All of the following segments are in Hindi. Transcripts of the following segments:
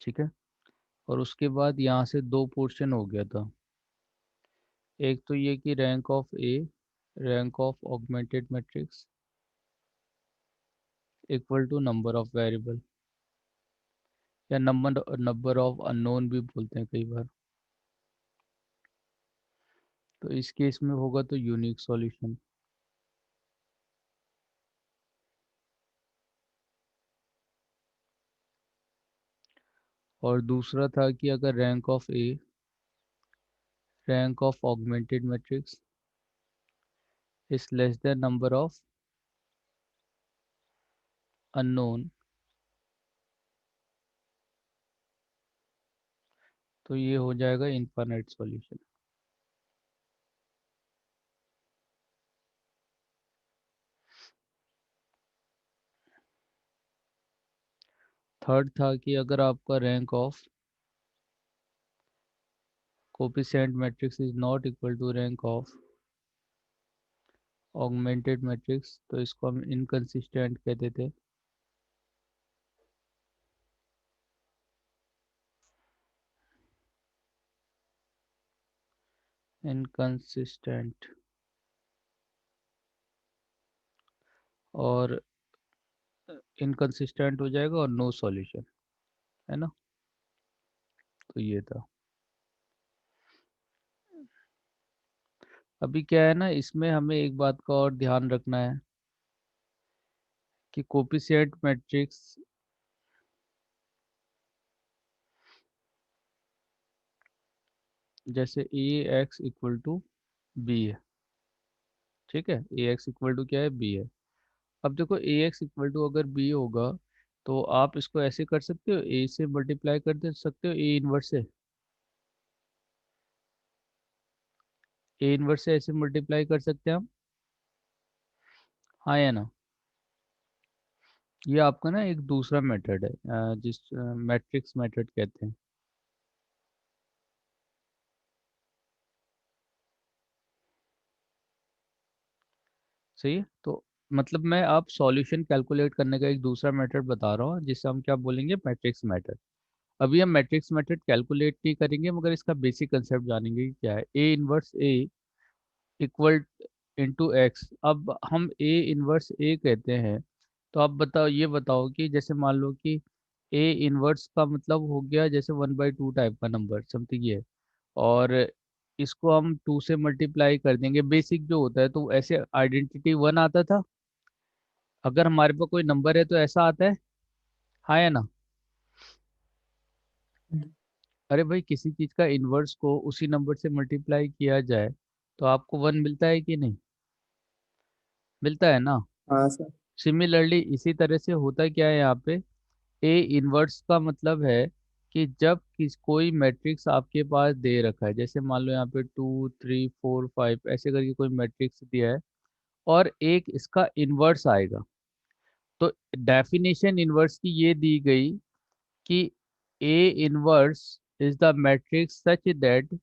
ठीक है। और उसके बाद यहाँ से दो पोर्शन हो गया था। एक तो ये कि rank of A, rank of augmented matrix equal to number of variable, या नंबर ऑफ अननोन भी बोलते हैं कई बार। तो इस केस में होगा तो यूनिक सॉल्यूशन। और दूसरा था कि अगर rank of A, rank of augmented matrix is less than number of unknown, तो ये हो जाएगा इनफाइनाइट सॉल्यूशन। थर्ड था कि अगर आपका rank of coefficient matrix is not equal to rank of augmented matrix, तो इसको हम इनकंसिस्टेंट कहते थे। इनकंसिस्टेंट। और इनकंसिस्टेंट हो जाएगा और नो सॉल्यूशन, है ना। तो ये था। अभी क्या है ना, इसमें हमें एक बात का और ध्यान रखना है कि कोफिशिएंट मैट्रिक्स जैसे ए एक्स इक्वल टू बी है, ठीक है। ए एक्स इक्वल टू क्या है, बी है। अब देखो ए एक्स इक्वल टू अगर बी होगा, तो आप इसको ऐसे कर सकते हो, ए से मल्टीप्लाई कर दे सकते हो ए इनवर्स से। ए इनवर्स से ऐसे मल्टीप्लाई कर सकते हैं हम, हाँ या ना। ये आपका ना एक दूसरा मेथड है, जिस मैट्रिक्स मेथड कहते हैं। सही है। तो मतलब मैं आप सॉल्यूशन कैलकुलेट करने का एक दूसरा मेथड बता रहा हूँ, जिससे हम क्या बोलेंगे, मैट्रिक्स मेथड। अभी हम मैट्रिक्स मेथड कैलकुलेट नहीं करेंगे, मगर इसका बेसिक कंसेप्ट जानेंगे कि क्या है। A inverse A equal into x. अब हम ए इनवर्स ए कहते हैं, तो आप बताओ, ये बताओ कि जैसे मान लो कि ए इनवर्स का मतलब हो गया जैसे 1/2 टाइप का नंबर समथिंग ये, और इसको हम 2 से मल्टीप्लाई कर देंगे, बेसिक जो होता है। तो ऐसे आइडेंटिटी 1 आता था, अगर हमारे पास कोई नंबर है तो ऐसा आता है, हाँ या ना। अरे भाई, किसी चीज का इनवर्स को उसी नंबर से मल्टीप्लाई किया जाए तो आपको 1 मिलता है कि नहीं, मिलता है ना। हाँ सर। सिमिलरली इसी तरह से होता क्या है यहाँ पे, ए इनवर्स का मतलब है कि जब कोई मैट्रिक्स आपके पास दे रखा है, जैसे मान लो यहाँ पे 2 3 4 5 ऐसे करके कोई मैट्रिक्स दिया है, और एक इसका इनवर्स आएगा, तो डेफिनेशन इनवर्स की ये दी गई कि A inverse is the matrix such that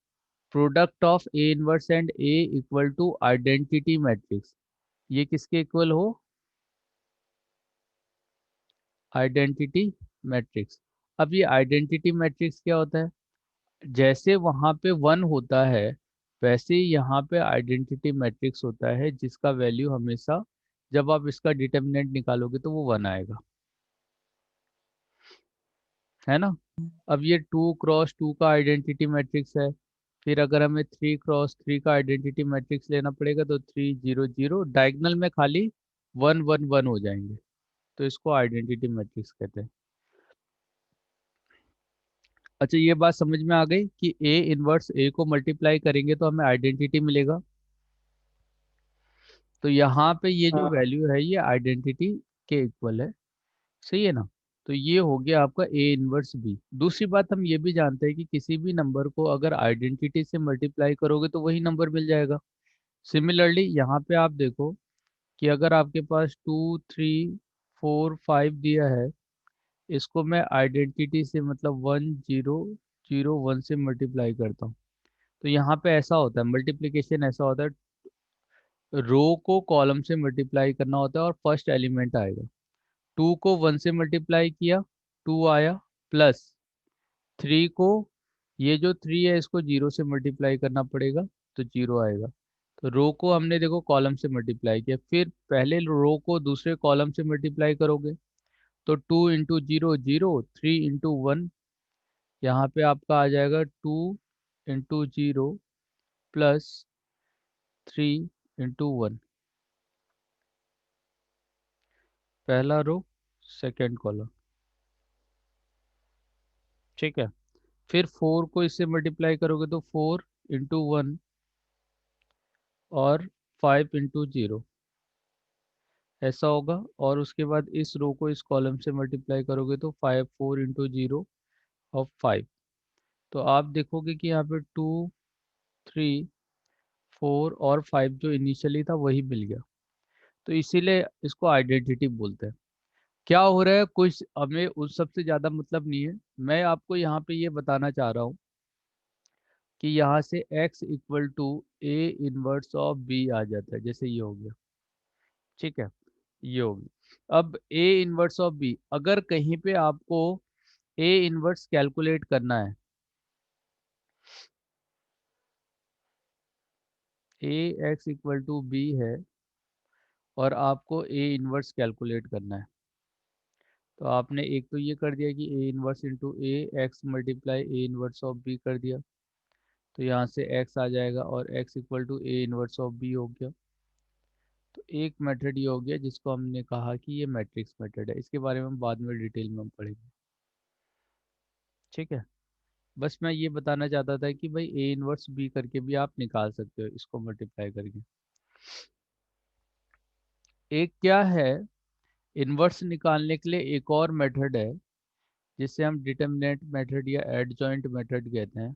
product of A inverse and A equal to identity matrix. ये किसके इक्वल हो, आइडेंटिटी मैट्रिक्स। अब ये आइडेंटिटी मैट्रिक्स क्या होता है, जैसे वहां पे 1 होता है, वैसे ही यहाँ पे आइडेंटिटी मैट्रिक्स होता है, जिसका वैल्यू हमेशा, जब आप इसका डिटर्मिनेंट निकालोगे तो वो 1 आएगा, है ना। अब ये 2 क्रॉस 2 का आइडेंटिटी मैट्रिक्स है। फिर अगर हमें 3 क्रॉस 3 का आइडेंटिटी मैट्रिक्स लेना पड़ेगा, तो 3 0 0 डायगनल में खाली 1 1 1 हो जाएंगे, तो इसको आइडेंटिटी मैट्रिक्स कहते हैं। अच्छा, ये बात समझ में आ गई कि ए इनवर्स ए को मल्टीप्लाई करेंगे तो हमें आइडेंटिटी मिलेगा। तो यहाँ पे ये जो हाँ वैल्यू है ये आइडेंटिटी के इक्वल है, सही है ना। तो ये हो गया आपका ए इनवर्स बी। दूसरी बात, हम ये भी जानते हैं कि किसी भी नंबर को अगर आइडेंटिटी से मल्टीप्लाई करोगे तो वही नंबर मिल जाएगा। सिमिलरली यहाँ पे आप देखो कि अगर आपके पास 2 3 4 5 दिया है, इसको मैं आइडेंटिटी से मतलब 1 0 0 1 से मल्टीप्लाई करता हूँ, तो यहाँ पे ऐसा होता है, मल्टीप्लिकेशन ऐसा होता है, रो को कॉलम से मल्टीप्लाई करना होता है और फर्स्ट एलिमेंट आएगा। 2 को 1 से मल्टीप्लाई किया, 2 आया, प्लस 3 को, ये जो 3 है इसको 0 से मल्टीप्लाई करना पड़ेगा तो 0 आएगा। तो रो को हमने देखो कॉलम से मल्टीप्लाई किया, फिर पहले रो को दूसरे कॉलम से मल्टीप्लाई करोगे तो 2 इंटू 0 0, 3 इंटू 1, यहाँ पे आपका आ जाएगा 2 इंटू 0 प्लस 3 इंटू 1, पहला रो सेकेंड कॉलम। ठीक है, फिर 4 को इससे मल्टीप्लाई करोगे तो 4 इंटू 1 और 5 इंटू 0 ऐसा होगा। और उसके बाद इस रो को इस कॉलम से मल्टीप्लाई करोगे तो 5 4 इंटू 0 और 5। तो आप देखोगे कि यहाँ पे 2 3 4 और 5 जो इनिशियली था वही मिल गया। तो इसीलिए इसको आइडेंटिटी बोलते हैं। क्या हो रहा है, कुछ हमें उस सबसे ज़्यादा मतलब नहीं है। मैं आपको यहाँ पे ये बताना चाह रहा हूँ कि यहाँ से x equal to A inverse of B आ जाता है, जैसे ये हो गया। ठीक है, ये हो गया। अब ए इनवर्स ऑफ बी, अगर कहीं पे आपको ए इनवर्स कैलकुलेट करना है, ए एक्स इक्वल टू बी है और आपको ए इनवर्स कैलकुलेट करना है, तो आपने एक तो ये कर दिया कि A inverse into A X multiply A inverse of B कर दिया, तो यहाँ से x आ जाएगा और x equal to A inverse of B हो गया। तो एक मेथड ये हो गया जिसको हमने कहा कि ये मैट्रिक्स मेथड है। इसके बारे में हम बाद में डिटेल में हम पढ़ेंगे। ठीक है, बस मैं ये बताना चाहता था कि भाई ए इनवर्स बी करके भी आप निकाल सकते हो इसको मल्टीप्लाई करके। एक क्या है, इनवर्स निकालने के लिए एक और मेथड है जिसे हम डिटर्मिनेंट मेथड या एडजॉइंट मेथड कहते हैं।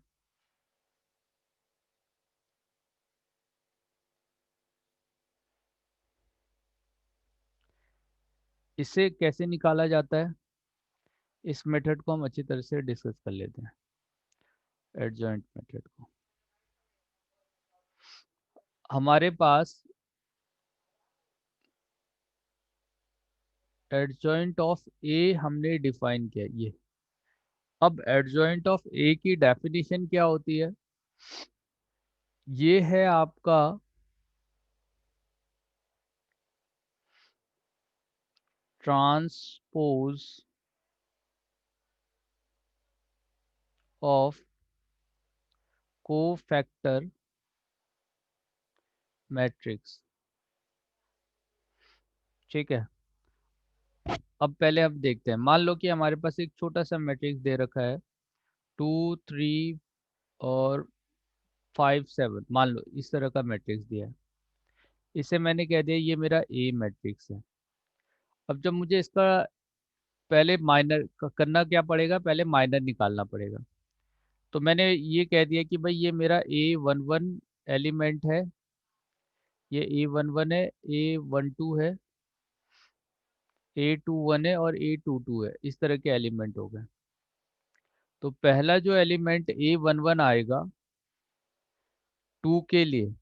इसे कैसे निकाला जाता है, इस मेथड को हम अच्छी तरह से डिस्कस कर लेते हैं, एडजॉइंट मेथड को। हमारे पास एडजॉइंट ऑफ ए हमने डिफाइन किया ये। अब एडजॉइंट ऑफ ए की डेफिनेशन क्या होती है, ये है आपका ट्रांसपोज ऑफ कोफैक्टर मैट्रिक्स। ठीक है, अब पहले हम देखते हैं। मान लो कि हमारे पास एक छोटा सा मैट्रिक्स दे रखा है 2 3 और 5 7, मान लो इस तरह का मैट्रिक्स दिया है। इसे मैंने कह दिया ये मेरा ए मैट्रिक्स है। अब जब मुझे इसका पहले माइनर करना क्या पड़ेगा, पहले माइनर निकालना पड़ेगा। तो मैंने ये कह दिया कि भाई ये मेरा A11 एलिमेंट है, ये A11 है, A12 है, A21 है और A22 है, इस तरह के एलिमेंट हो गए। तो पहला जो एलिमेंट A11 आएगा 2 के लिए,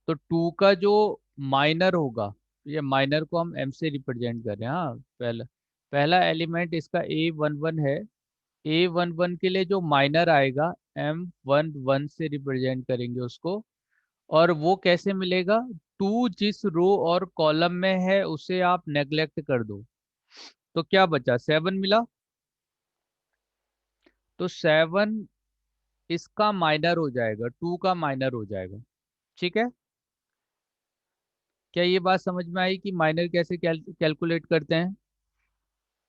तो 2 का जो माइनर होगा, ये माइनर को हम M से रिप्रेजेंट कर रहे हैं। हाँ, पहला पहला एलिमेंट इसका A11 है। A11 के लिए जो माइनर आएगा M11 से रिप्रेजेंट करेंगे उसको। और वो कैसे मिलेगा, 2 जिस रो और कॉलम में है उसे आप नेग्लेक्ट कर दो, तो क्या बचा, 7 मिला। तो 7 इसका माइनर हो जाएगा, 2 का माइनर हो जाएगा। ठीक है, क्या ये बात समझ में आई कि माइनर कैसे कैलकुलेट करते हैं।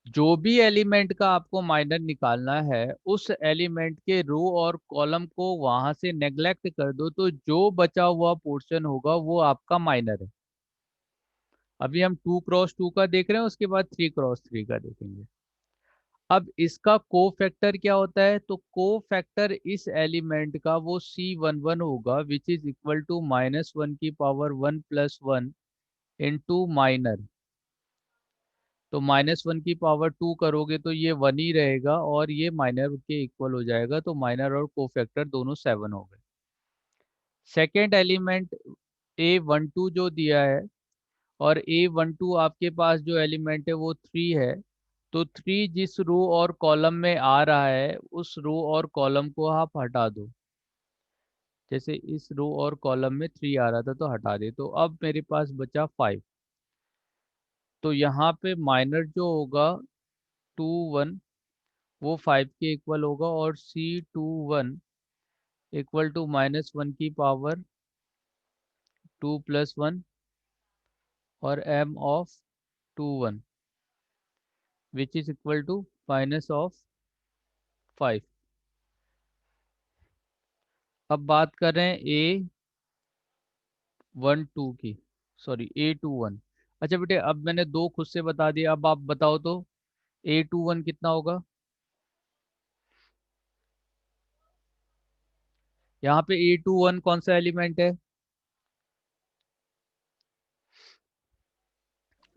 जो भी एलिमेंट का आपको माइनर निकालना है, उस एलिमेंट के रो और कॉलम को वहां से नेग्लेक्ट कर दो, तो जो बचा हुआ पोर्शन होगा वो आपका माइनर है। अभी हम 2 क्रॉस 2 का देख रहे हैं, उसके बाद 3 क्रॉस 3 का देखेंगे। अब इसका कोफैक्टर क्या होता है, तो कोफैक्टर इस एलिमेंट का वो C11 होगा, विच इज इक्वल टू -1 की पावर 1 प्लस 1 इंटू माइनर। तो -1 की पावर 2 करोगे तो ये 1 ही रहेगा और ये माइनर के इक्वल हो जाएगा, तो माइनर और कोफैक्टर दोनों 7 हो गए। सेकेंड एलिमेंट A12 जो दिया है, और A12 आपके पास जो एलिमेंट है वो 3 है, तो 3 जिस रो और कॉलम में आ रहा है उस रो और कॉलम को आप हटा दो। जैसे इस रो और कॉलम में 3 आ रहा था तो हटा दे, तो अब मेरे पास बचा 5। तो यहाँ पे माइनर जो होगा 2 1 वो 5 के इक्वल होगा, और C21 इक्वल टू -1 की पावर 2 + 1 और m of 21 which is equal to -5। अब बात कर रहे हैं A12 की, सॉरी A21। अच्छा बेटे, अब मैंने दो खुद से बता दिया, अब आप बताओ तो A21 कितना होगा। यहाँ पे A21 कौन सा एलिमेंट है।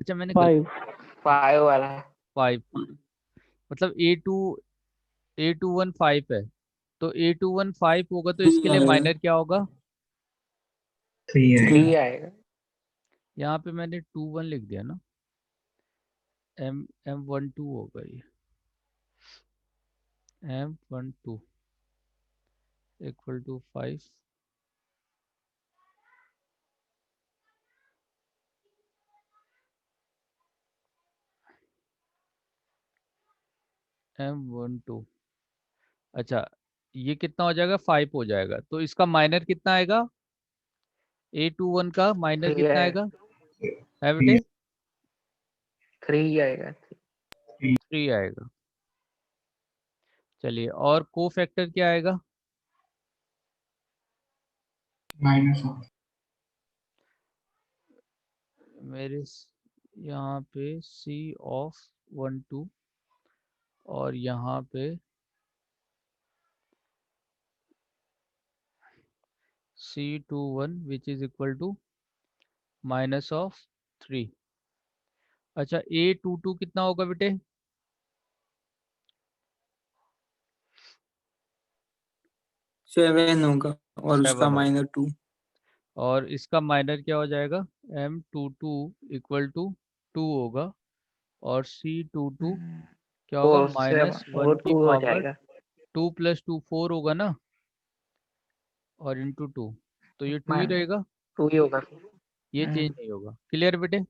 अच्छा मैंने गलत, 5 वाला। 5, मतलब A21 5 है, तो A21 5 होगा तो इसके लिए माइनर क्या होगा। 3 आएगा। यहाँ पे मैंने 21 लिख दिया ना, M12 होगा ये, M12 इक्वल टू 5। M12, अच्छा ये कितना हो जाएगा, 5 हो जाएगा, तो इसका माइनर कितना आएगा। A21 का माइनर 3 कितना आएगा। आएगा, है बेटे। 3 आएगा। 3 आएगा। चलिए, और को फैक्टर क्या आएगा। मेरे यहाँ पे C(12) और यहाँ पे C21 which is equal to -3। अच्छा A22 कितना होगा बेटे। 7 होगा और उसका 7 होगा, -2। और इसका माइनर क्या हो जाएगा, M22 इक्वल टू 2 होगा, और C22 क्या होगा, 4 से वो -1 की 2 हो पावर जाएगा। 2 + 2 4 होगा ना, और इंटू 2, तो ये 2 ही मान रहेगा, 2 ही होगा। ये चेंज नहीं होगा। क्लियर बेटे।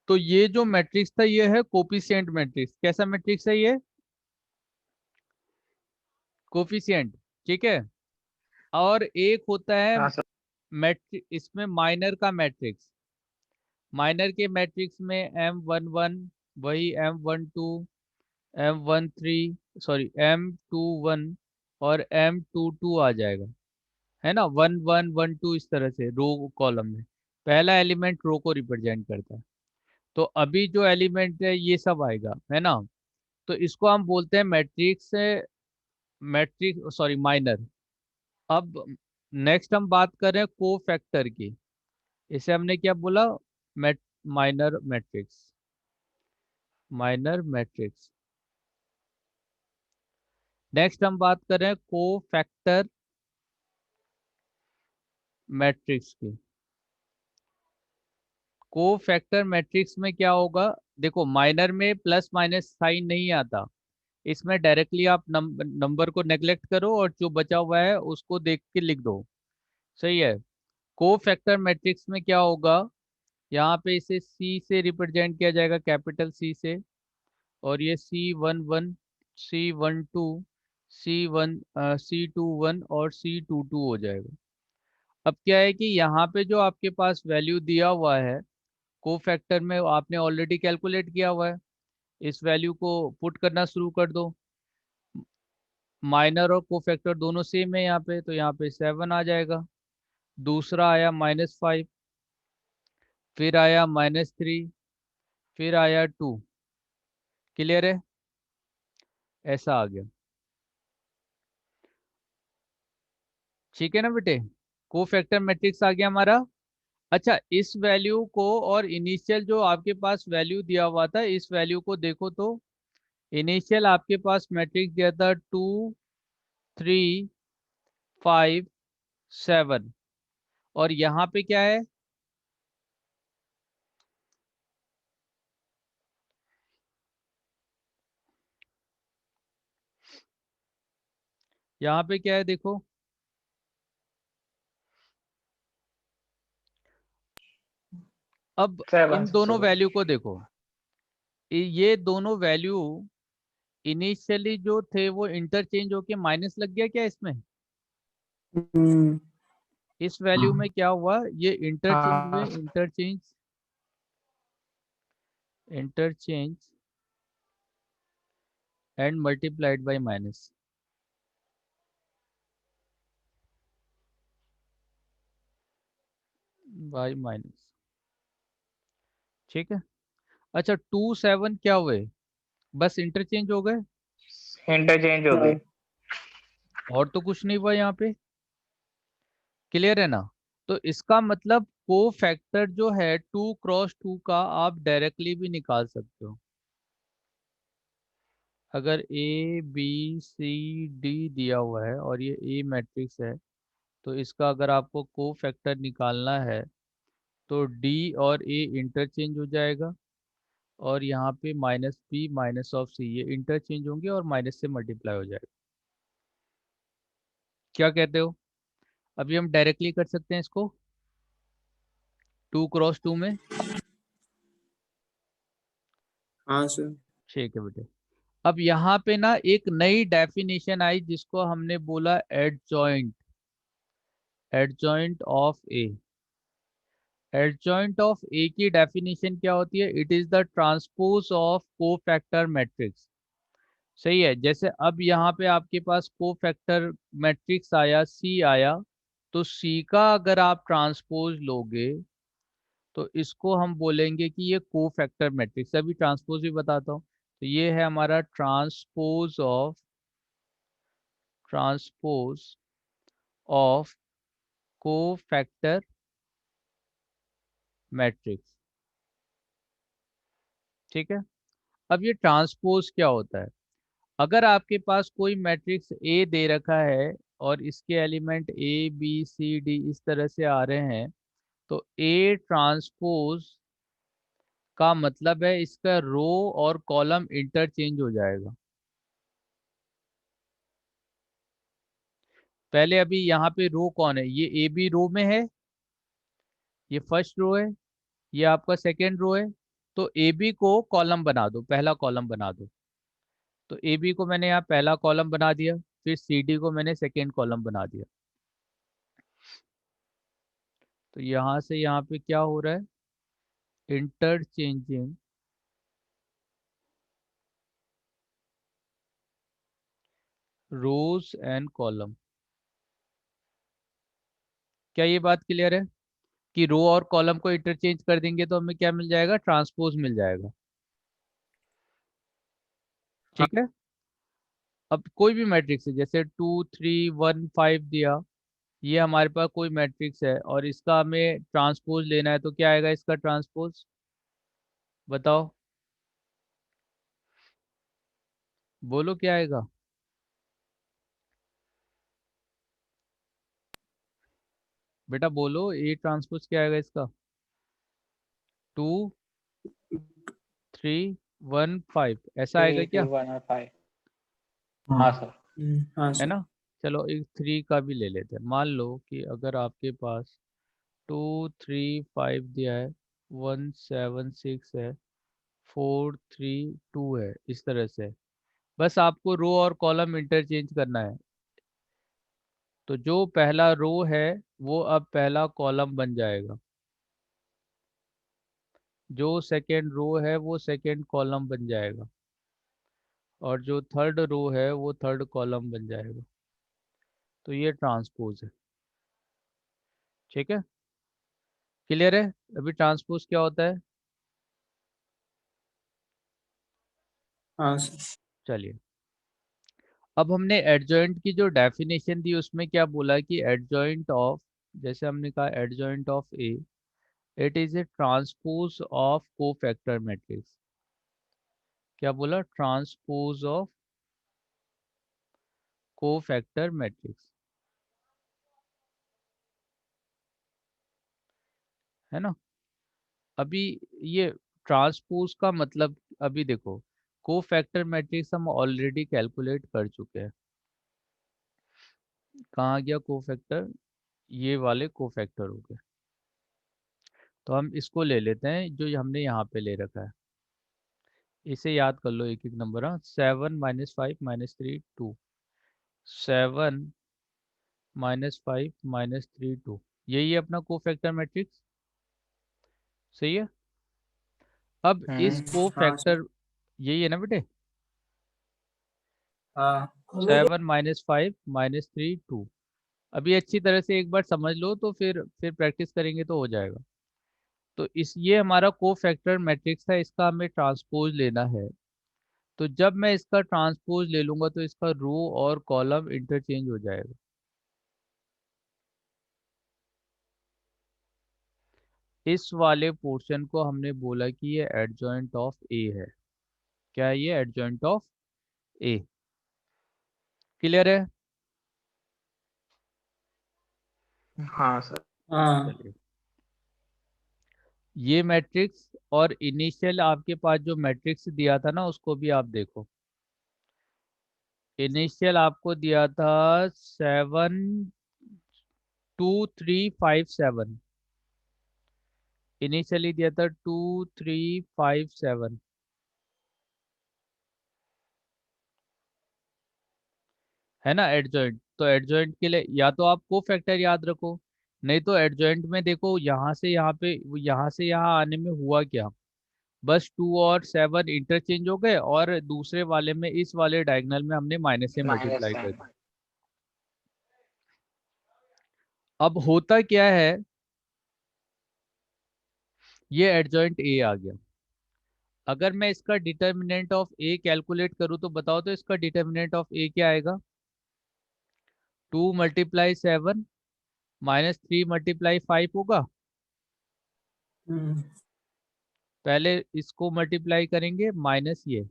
तो ये जो मैट्रिक्स था ये है कोफिशिएंट मैट्रिक्स। कैसा मैट्रिक्स है ये, कोफिशिएंट, ठीक है। और एक होता है हाँ सर। मैट्रिक, इसमें माइनर का मैट्रिक्स, माइनर के मैट्रिक्स में M11 वही M12 M13, सॉरी M21 और M22 आ जाएगा, है ना, 1 1 1 2 इस तरह से रो कॉलम में। पहला एलिमेंट रो को रिप्रेजेंट करता है। तो अभी जो एलिमेंट है ये सब आएगा, है ना। तो इसको हम बोलते हैं मैट्रिक्स, मैट्रिक्स सॉरी माइनर। अब नेक्स्ट हम बात कर रहे हैं को फैक्टर की। इसे हमने क्या बोला, mat minor matrix, minor matrix. Next हम बात कर रहे हैं को फैक्टर मैट्रिक्स की। को फैक्टर मैट्रिक्स में क्या होगा, देखो माइनर में प्लस माइनस साइन नहीं आता, इसमें डायरेक्टली आप नंबर को नेग्लेक्ट करो और जो बचा हुआ है उसको देख के लिख दो, सही है। को फैक्टर मैट्रिक्स में क्या होगा, यहाँ पे इसे C से रिप्रेजेंट किया जाएगा, कैपिटल C से, और ये C11 C12 C21 और C22 हो जाएगा। अब क्या है कि यहाँ पे जो आपके पास वैल्यू दिया हुआ है को फैक्टर में, आपने ऑलरेडी कैलकुलेट किया हुआ है, इस वैल्यू को पुट करना शुरू कर दो। माइनर और को फैक्टर दोनों सेम है यहाँ पे, तो यहाँ पे 7 आ जाएगा। दूसरा आया -5, फिर आया -3, फिर आया 2। क्लियर है, ऐसा आ गया, ठीक है ना बेटे। को फैक्टर मैट्रिक्स आ गया हमारा। अच्छा इस वैल्यू को और इनिशियल जो आपके पास वैल्यू दिया हुआ था इस वैल्यू को देखो तो, इनिशियल आपके पास मैट्रिक्स दिया था 2 3 5 7, और यहाँ पे क्या है, यहाँ पे क्या है देखो, अब सेवन इन से दोनों शुरू। वैल्यू को देखो, ये दोनों वैल्यू इनिशियली जो थे वो इंटरचेंज होके माइनस लग गया क्या इसमें? हम्म, इस वैल्यू में क्या हुआ, ये इंटरचेंज हुए, हाँ interchange interchange and multiplied by minus, bye minus, ठीक है। अच्छा 2 7 क्या हुए, बस इंटरचेंज हो गए, इंटरचेंज हो गए। और तो कुछ नहीं हुआ यहाँ पे, क्लियर है ना? तो इसका मतलब को फैक्टर जो है 2 × 2 का आप डायरेक्टली भी निकाल सकते हो। अगर ए बी सी डी दिया हुआ है और ये ए मैट्रिक्स है, तो इसका अगर आपको को फैक्टर निकालना है तो डी और ए इंटरचेंज हो जाएगा, और यहाँ पे माइनस बी माइनस ऑफ सी ये इंटरचेंज होंगे और माइनस से मल्टीप्लाई हो जाएगा। क्या कहते हो? अभी हम डायरेक्टली कर सकते हैं इसको 2 × 2 में। हाँ सर। ठीक है बेटे। अब यहाँ पे ना एक नई डेफिनेशन आई जिसको हमने बोला adjoint, adjoint of A. Adjoint of A की डेफिनेशन क्या होती है? It is the transpose of cofactor matrix. सही है, जैसे अब यहाँ पे आपके पास कोफैक्टर मैट्रिक्स आया, सी आया, तो सी का अगर आप ट्रांसपोज लोगे तो इसको हम बोलेंगे कि ये कोफैक्टर मैट्रिक्स। अभी ट्रांसपोज भी बताता हूँ। तो ये है हमारा ट्रांसपोज ऑफ कोफैक्टर मैट्रिक्स, ठीक है। अब ये ट्रांसपोज क्या होता है? अगर आपके पास कोई मैट्रिक्स ए दे रखा है और इसके element A B C D इस तरह से आ रहे हैं, तो ए ट्रांसपोज का मतलब है इसका रो और कॉलम इंटरचेंज हो जाएगा। पहले अभी यहाँ पे रो कौन है, ये ए बी रो में है, ये फर्स्ट रो है, ये आपका सेकेंड रो है। तो ए बी को कॉलम बना दो, पहला कॉलम बना दो। तो ए बी को मैंने यहाँ पहला कॉलम बना दिया, फिर सी डी को मैंने सेकेंड कॉलम बना दिया। तो यहाँ से यहाँ पे क्या हो रहा है, इंटरचेंजिंग रोज एंड कॉलम। क्या ये बात क्लियर है कि रो और कॉलम को इंटरचेंज कर देंगे तो हमें क्या मिल जाएगा, ट्रांसपोज मिल जाएगा, हाँ ठीक है। अब कोई भी मैट्रिक्स है, जैसे 2 3 1 5 दिया, ये हमारे पास कोई मैट्रिक्स है और इसका हमें ट्रांसपोज लेना है, तो क्या आएगा इसका ट्रांसपोज, बताओ, बोलो क्या आएगा, बेटा बोलो, ए ट्रांसपोज क्या आएगा इसका, 2 3 1 5 ऐसा आएगा थ्री क्या? टू वन और फाइव। हाँ। हाँ सर। हाँ है सर। ना? चलो एक 3 का भी ले लेते हैं। मान लो कि अगर आपके पास 2 3 5 दिया है, 1 7 6 है, 4 3 2 है, इस तरह से। बस आपको रो और कॉलम इंटरचेंज करना है। तो जो पहला रो है वो अब पहला कॉलम बन जाएगा, जो सेकंड रो है वो सेकंड कॉलम बन जाएगा, और जो थर्ड रो है वो थर्ड कॉलम बन जाएगा। तो ये ट्रांसपोज है, ठीक है, क्लियर है? अभी ट्रांसपोज क्या होता है, हाँ सर। चलिए। अब हमने एडजॉइंट की जो डेफिनेशन दी उसमें क्या बोला कि एडजॉइंट ऑफ, जैसे हमने कहा adjoint of A, it is A transpose of cofactor matrix. क्या बोला, ट्रांसपोज ऑफ कोफैक्टर मैट्रिक्स, है ना? अभी ये ट्रांसपोज का मतलब, अभी देखो, कोफैक्टर मैट्रिक्स हम ऑलरेडी कैलकुलेट कर चुके हैं। कहाँ गया कोफैक्टर, ये वाले कोफैक्टर हो गए। तो हम इसको ले लेते हैं जो हमने यहाँ पे ले रखा है, इसे याद कर लो एक एक नंबर। हाँ, 7 - 5 - 3 2, 7 - 5 - 3 2, यही है अपना कोफैक्टर मैट्रिक्स। सही है। अब इस हाँ सर। कोफैक्टर, यही है ना बेटे, हाँ 7 - 5 - 3 2। अभी अच्छी तरह से एक बार समझ लो तो फिर प्रैक्टिस करेंगे तो हो जाएगा। तो इस ये हमारा कोफैक्टर मैट्रिक्स है, इसका हमें ट्रांसपोज लेना है। तो जब मैं इसका ट्रांसपोज ले लूंगा तो इसका रो और कॉलम इंटरचेंज हो जाएगा। इस वाले पोर्शन को हमने बोला कि ये एडजॉइंट ऑफ ए है। क्या है ये? Adjoint of A. क्लियर है? हाँ सर। हाँ चलिए, ये मैट्रिक्स और इनिशियल आपके पास जो मैट्रिक्स दिया था ना उसको भी आप देखो। इनिशियल आपको दिया था 7 - 2 - 3 - 5 - 7। इनिशियली दिया था 2 3 5 7। है ना एडजॉइंट? तो एडजॉइंट के लिए या तो आप को फैक्टर याद रखो, नहीं तो एडजॉइंट में देखो यहाँ से यहाँ पे, यहाँ से यहाँ आने में हुआ क्या, बस 2 और 7 इंटरचेंज हो गए और दूसरे वाले में, इस वाले डायगोनल में हमने माइनस से माइनस मल्टीप्लाई कर साइन। दिया। अब होता क्या है, ये एडजॉइंट ए आ गया। अगर मैं इसका डिटर्मिनेंट ऑफ ए कैलकुलेट करूँ तो बताओ तो इसका डिटर्मिनेंट ऑफ ए क्या आएगा? 2 × 7 -3 × 5 होगा। हम्म, पहले इसको मल्टीप्लाई करेंगे माइनस ये,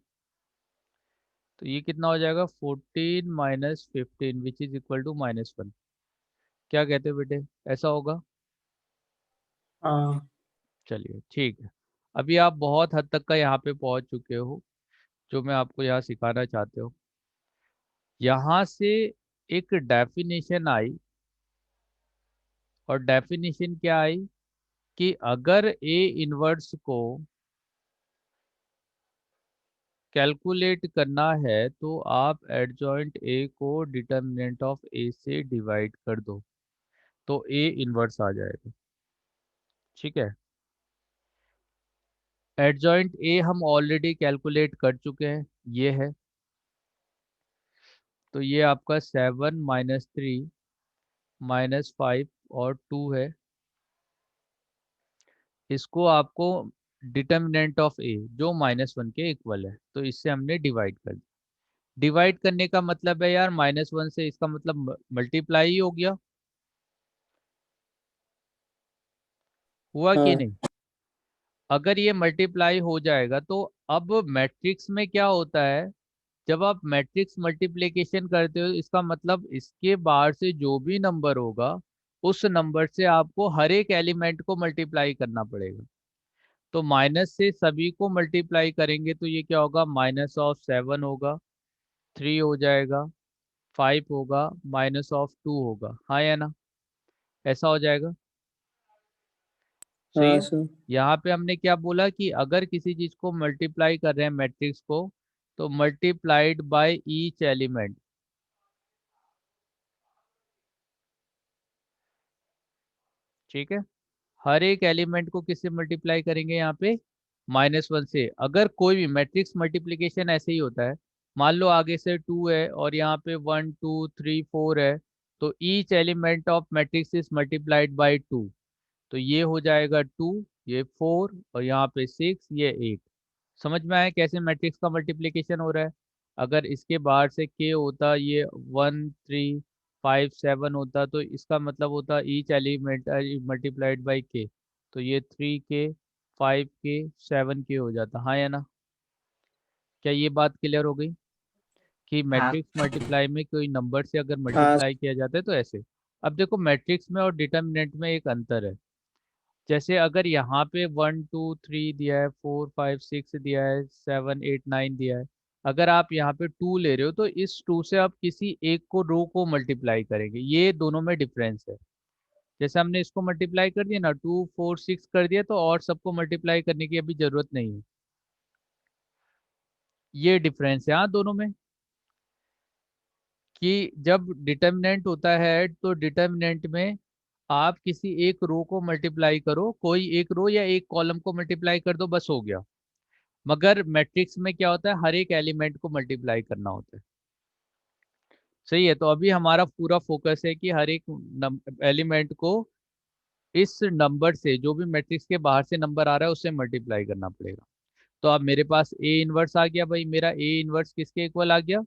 तो ये कितना हो जाएगा? 14 - 15 विच इज इक्वल टू -1। क्या कहते हो बेटे, ऐसा होगा? हाँ चलिए ठीक है। अभी आप बहुत हद तक का यहाँ पे पहुँच चुके हो, जो मैं आपको यहाँ सिखाना चाहते हो। यहाँ से एक डेफिनेशन आई, और डेफिनेशन क्या आई कि अगर ए इनवर्स को कैलकुलेट करना है तो आप एडजॉइंट ए को डिटर्मिनेंट ऑफ ए से डिवाइड कर दो, तो ए इनवर्स आ जाएगा। ठीक है। एडजॉइंट ए हम ऑलरेडी कैलकुलेट कर चुके हैं, ये है। तो ये आपका 7 - 3 - 5 और 2 है। इसको आपको डिटर्मिनेंट ऑफ ए जो -1 के इक्वल है, तो इससे हमने डिवाइड कर दिया। डिवाइड करने का मतलब है यार -1 से, इसका मतलब मल्टीप्लाई ही हो गया। हुआ कि हाँ नहीं? अगर ये मल्टीप्लाई हो जाएगा तो अब मैट्रिक्स में क्या होता है, जब आप मैट्रिक्स मल्टीप्लिकेशन करते हो इसका मतलब इसके बाहर से जो भी नंबर होगा उस नंबर से आपको हर एक एलिमेंट को मल्टीप्लाई करना पड़ेगा। तो माइनस से सभी को मल्टीप्लाई करेंगे तो ये क्या होगा? -7 होगा, 3 हो जाएगा, 5 होगा, -2 होगा। हाँ या ना? ऐसा हो जाएगा। सही हाँ है। सर। यहाँ पे हमने क्या बोला कि अगर किसी चीज को मल्टीप्लाई कर रहे हैं मैट्रिक्स को, तो मल्टीप्लाइड बाय ईच एलिमेंट। ठीक है। हर एक एलिमेंट को किससे मल्टीप्लाई करेंगे यहाँ पे? -1 से। अगर कोई भी मैट्रिक्स मल्टीप्लिकेशन ऐसे ही होता है, मान लो आगे से 2 है और यहाँ पे 1 2 3 4 है, तो each element of matrix is multiplied by 2। तो ये हो जाएगा 2, ये 4 और यहाँ पे 6, ये 8। समझ में आया कैसे मैट्रिक्स का मल्टीप्लिकेशन हो रहा है? अगर इसके बाहर से के होता, ये 1 3 5 7 होता, तो इसका मतलब होता ईच एलिमेंट मल्टीप्लाइड बाई के, तो ये 3 के 5 के 7 के हो जाता। हाँ या ना? क्या ये बात क्लियर हो गई कि हाँ मैट्रिक्स मल्टीप्लाई में कोई नंबर से अगर हाँ मल्टीप्लाई किया जाता है तो ऐसे। अब देखो मैट्रिक्स में और डिटर्मिनेंट में एक अंतर है। जैसे अगर यहाँ पे 1 2 3 दिया है, 4 5 6 दिया है, 7 8 9 दिया है, अगर आप यहाँ पे 2 ले रहे हो तो इस 2 से आप किसी एक को रो को मल्टीप्लाई करेंगे, ये दोनों में डिफरेंस है। जैसे हमने इसको मल्टीप्लाई कर दिया ना, 2 4 6 कर दिया, तो और सबको मल्टीप्लाई करने की अभी जरूरत नहीं है। ये डिफरेंस है हाँ दोनों में, कि जब डिटर्मिनेंट होता है तो डिटर्मिनेंट में आप किसी एक रो को मल्टीप्लाई करो, कोई एक रो या एक कॉलम को मल्टीप्लाई कर दो, बस हो गया। मगर मैट्रिक्स में क्या होता है, हर एक एलिमेंट को मल्टीप्लाई करना होता है। सही है, तो अभी हमारा पूरा फोकस है कि हर एक एलिमेंट को इस नंबर से, जो भी मैट्रिक्स के बाहर से नंबर आ रहा है उससे मल्टीप्लाई करना पड़ेगा। तो अब मेरे पास ए इनवर्स आ गया भाई, मेरा ए इनवर्स किसके इक्वल आ गया,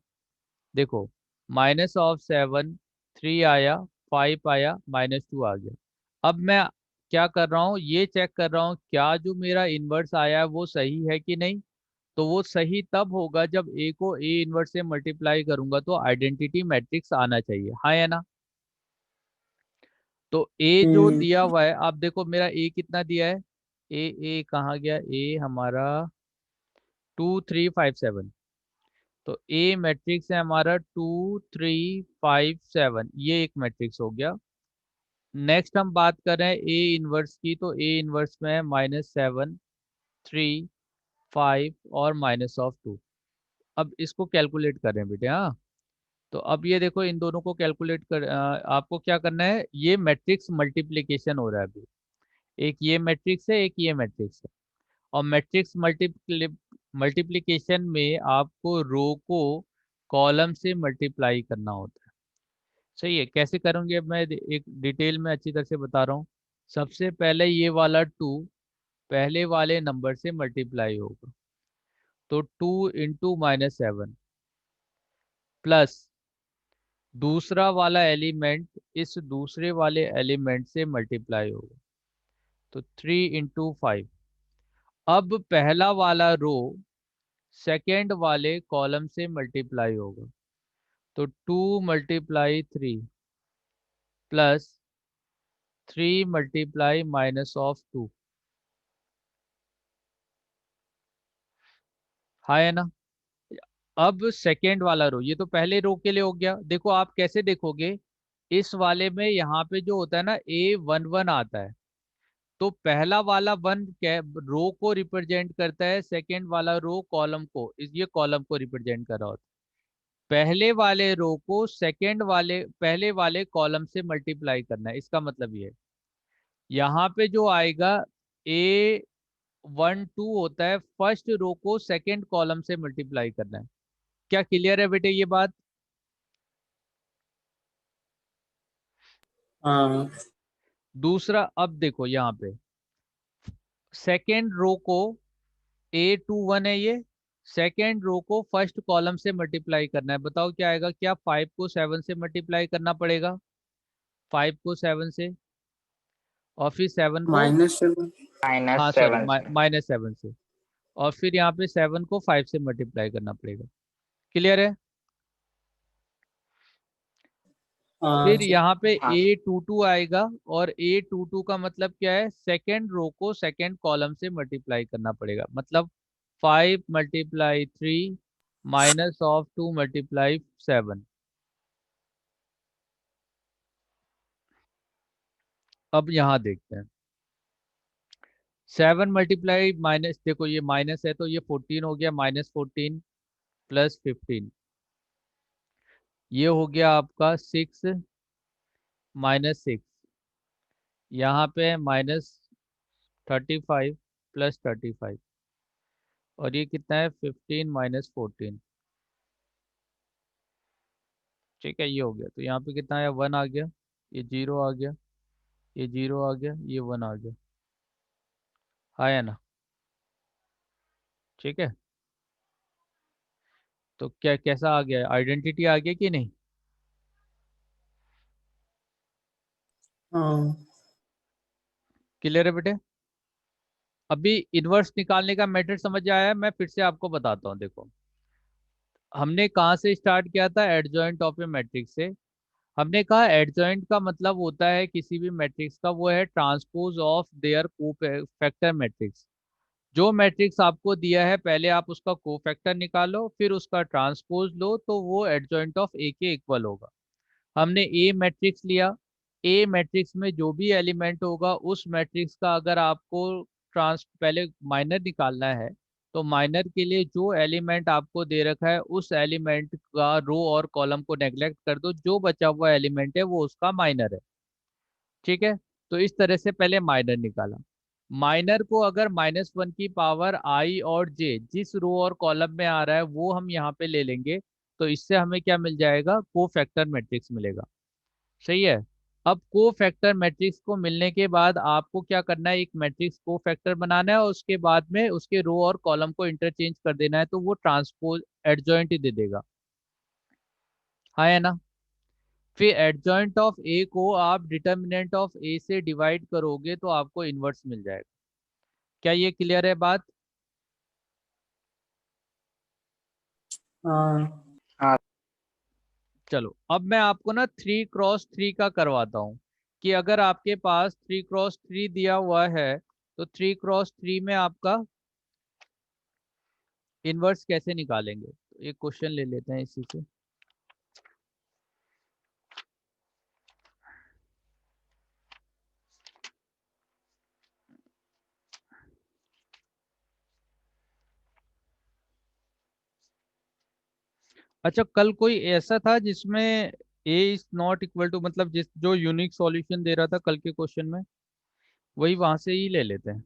देखो -7 3 आया, 5 आया, -2 आ गया। अब मैं क्या कर रहा हूँ, ये चेक कर रहा हूँ क्या जो मेरा इनवर्स आया है वो सही है कि नहीं। तो वो सही तब होगा जब ए को ए इनवर्स से मल्टीप्लाई करूंगा तो आइडेंटिटी मैट्रिक्स आना चाहिए, हाँ या ना। तो ए जो हम्म, दिया हुआ है, आप देखो मेरा ए कितना दिया है, ए ए कहाँ गया, ए हमारा 2 3 5 7। तो ए मैट्रिक्स है हमारा 2 3 5 7, ये एक मैट्रिक्स हो गया। नेक्स्ट हम बात कर रहे हैं ए इनवर्स की, तो ए इनवर्स में है -7 3 5 और -2। अब इसको कैलकुलेट कर रहे हैं बेटे, हाँ। तो अब ये देखो इन दोनों को कैलकुलेट कर आपको क्या करना है, ये मैट्रिक्स मल्टीप्लिकेशन हो रहा है अभी। एक ये मैट्रिक्स है, एक ये मैट्रिक्स है। और मैट्रिक्स मल्टीप्लिकेशन में आपको रो को कॉलम से मल्टीप्लाई करना होता है। सही है, कैसे करूँगी अब मैं एक डिटेल में अच्छी तरह से बता रहा हूँ। सबसे पहले ये वाला 2 पहले वाले नंबर से मल्टीप्लाई होगा, तो 2 × -7 प्लस दूसरा वाला एलिमेंट इस दूसरे वाले एलिमेंट से मल्टीप्लाई होगा, तो 3 × 5। अब पहला वाला रो सेकेंड वाले कॉलम से मल्टीप्लाई होगा, तो 2 × 3 प्लस 3 × -2, हाँ है ना। अब सेकेंड वाला रो, ये तो पहले रो के लिए हो गया। देखो आप कैसे देखोगे, इस वाले में यहाँ पे जो होता है ना A11 आता है, तो पहला वाला 1 रो को रिप्रेजेंट करता है, सेकेंड वाला रो कॉलम को, ये कॉलम को रिप्रेजेंट कर रहा होता है। पहले वाले रो को सेकेंड वाले पहले वाले कॉलम से मल्टीप्लाई करना है, इसका मतलब ये है। यहाँ पे जो आएगा A12 होता है, फर्स्ट रो को सेकेंड कॉलम से मल्टीप्लाई करना है। क्या क्लियर है बेटे ये बात। हाँ, दूसरा अब देखो यहाँ पे सेकेंड रो को A21 है ये, सेकेंड रो को फर्स्ट कॉलम से मल्टीप्लाई करना है। बताओ क्या आएगा, क्या 5 को 7 से मल्टीप्लाई करना पड़ेगा, 5 को 7 से, और फिर 7 को, -7। हाँ सॉरी -7 से। -7 से, और फिर यहाँ पे 7 को 5 से मल्टीप्लाई करना पड़ेगा। क्लियर है। हाँ फिर सर। यहाँ पे हाँ A22 आएगा, और A22 का मतलब क्या है, सेकेंड रो को सेकेंड कॉलम से मल्टीप्लाई करना पड़ेगा, मतलब 5 × 3 -2 × 7। अब यहाँ देखते हैं 7 मल्टीप्लाई माइनस, देखो ये माइनस है तो ये 14 हो गया, -14 प्लस 15, ये हो गया आपका 6 -6, यहाँ पे -35 प्लस 35, और ये कितना है 15 -14। ठीक है, ये हो गया, तो यहाँ पे कितना आया 1 आ गया, ये 0 आ गया, ये 0 आ गया, ये 1 आ गया, आया ना। ठीक है, तो क्या कैसा आ गया, आइडेंटिटी आ गया कि नहीं। हाँ, क्लियर है बेटे। अभी इनवर्स निकालने का मेथड समझ आया है, मैं फिर से आपको बताता हूँ। देखो हमने कहाँ से स्टार्ट किया था, एडजॉइंट ऑफ ए मैट्रिक्स से। हमने कहा एडजॉइंट का मतलब होता है किसी भी मैट्रिक्स का, वो है ट्रांसपोज ऑफ देयर को फैक्टर मैट्रिक्स। जो मैट्रिक्स आपको दिया है पहले आप उसका कोफैक्टर निकालो, फिर उसका ट्रांसपोज लो, तो वो एडजॉइंट ऑफ ए के इक्वल होगा। हमने ए मैट्रिक्स लिया, ए मैट्रिक्स में जो भी एलिमेंट होगा उस मैट्रिक्स का अगर आपको ट्रांस पहले माइनर निकालना है, तो माइनर के लिए जो एलिमेंट आपको दे रखा है उस एलिमेंट का रो और कॉलम को नेग्लेक्ट कर दो, जो बचा हुआ एलिमेंट है वो उसका माइनर है। ठीक है, तो इस तरह से पहले माइनर निकाला। माइनर को अगर -1 की पावर आई और जे जिस रो और कॉलम में आ रहा है वो हम यहाँ पे ले लेंगे, तो इससे हमें क्या मिल जाएगा, कोफैक्टर मैट्रिक्स मिलेगा। सही है। अब कोफैक्टर मैट्रिक्स को मिलने के बाद आपको क्या करना है, एक मैट्रिक्स कोफैक्टर बनाना है और उसके बाद में उसके रो और कॉलम को इंटरचेंज कर देना है, तो वो ट्रांसपोज एडजॉइंट ही दे देगा। हाँ है ना। फिर एडजॉइंट ऑफ ए को आप डिटर्मिनेंट ऑफ ए से डिवाइड करोगे तो आपको इनवर्स मिल जाएगा। क्या ये क्लियर है बात? हाँ हाँ चलो अब मैं आपको ना 3x3 का करवाता हूँ, कि अगर आपके पास 3x3 दिया हुआ है तो 3x3 में आपका इनवर्स कैसे निकालेंगे। तो एक क्वेश्चन ले लेते हैं इसी से। अच्छा, कल कोई ऐसा था जिसमें ए इज नॉट इक्वल टू, मतलब जिस जो यूनिक सॉल्यूशन दे रहा था कल के क्वेश्चन में, वही वहां से ही ले लेते हैं।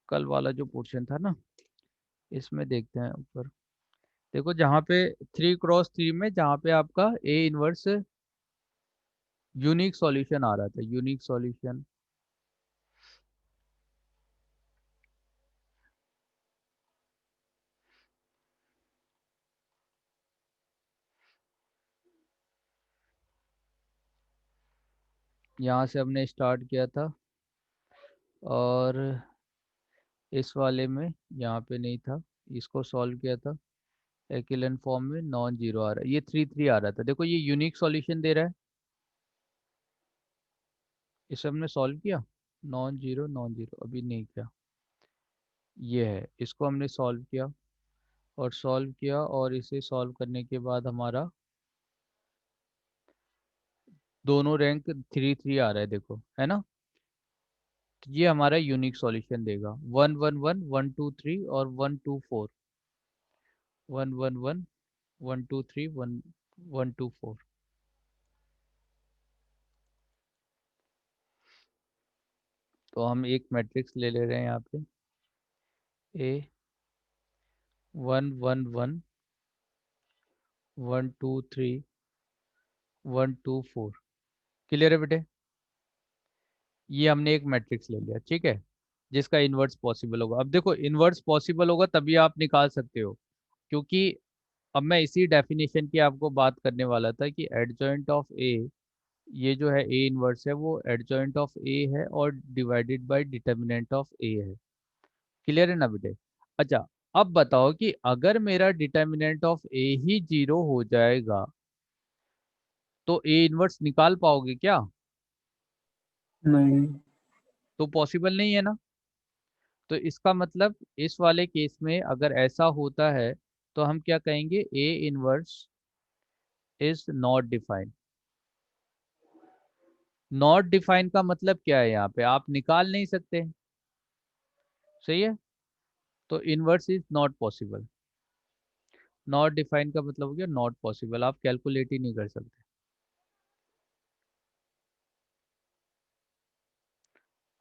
कल वाला जो पोर्शन था ना, इसमें देखते हैं ऊपर। देखो जहाँ पे 3x3 में जहाँ पे आपका ए इनवर्स यूनिक सॉल्यूशन आ रहा था, यूनिक सॉल्यूशन, यहाँ से हमने स्टार्ट किया था, और इस वाले में यहाँ पे नहीं था, इसको सॉल्व किया था। एक्लन फॉर्म में नॉन जीरो आ रहा है, ये 3 3 आ रहा था। देखो ये यूनिक सॉल्यूशन दे रहा है, इसे हमने सॉल्व किया। नॉन जीरो नॉन जीरो अभी नहीं किया, ये है, इसको हमने सॉल्व किया और सॉल्व किया, और इसे सॉल्व करने के बाद हमारा दोनों रैंक 3 3 आ रहा है, देखो है ना। ये हमारा यूनिक सॉल्यूशन देगा, 1 1 1 1 2 3 और 1 2 4, 1 1 1 1 2 3 1 1 2 4। तो हम एक मैट्रिक्स ले ले रहे हैं यहाँ पे, ए 1 1 1 1 2 3 1 2 4। क्लियर है बेटे? ये हमने एक मैट्रिक्स ले लिया, ठीक है, जिसका इन्वर्स पॉसिबल होगा। अब देखो इन्वर्स पॉसिबल होगा तभी आप निकाल सकते हो, क्योंकि अब मैं इसी डेफिनेशन की आपको बात करने वाला था कि एडजॉइंट ऑफ ए, ये जो है ए इनवर्स है वो एडजॉइंट ऑफ ए है और डिवाइडेड बाय डिटर्मिनेंट ऑफ ए है। क्लियर है ना बेटे? अच्छा, अब बताओ कि अगर मेरा डिटर्मिनेंट ऑफ ए ही 0 हो जाएगा तो ए इनवर्स निकाल पाओगे क्या? नहीं। तो पॉसिबल नहीं है ना। तो इसका मतलब इस वाले केस में अगर ऐसा होता है तो हम क्या कहेंगे, ए inverse is not defined. Not defined का मतलब क्या है, यहाँ पे आप निकाल नहीं सकते। सही है, तो inverse is not possible. Not defined का मतलब हो गया नॉट पॉसिबल, आप कैलकुलेट ही नहीं कर सकते।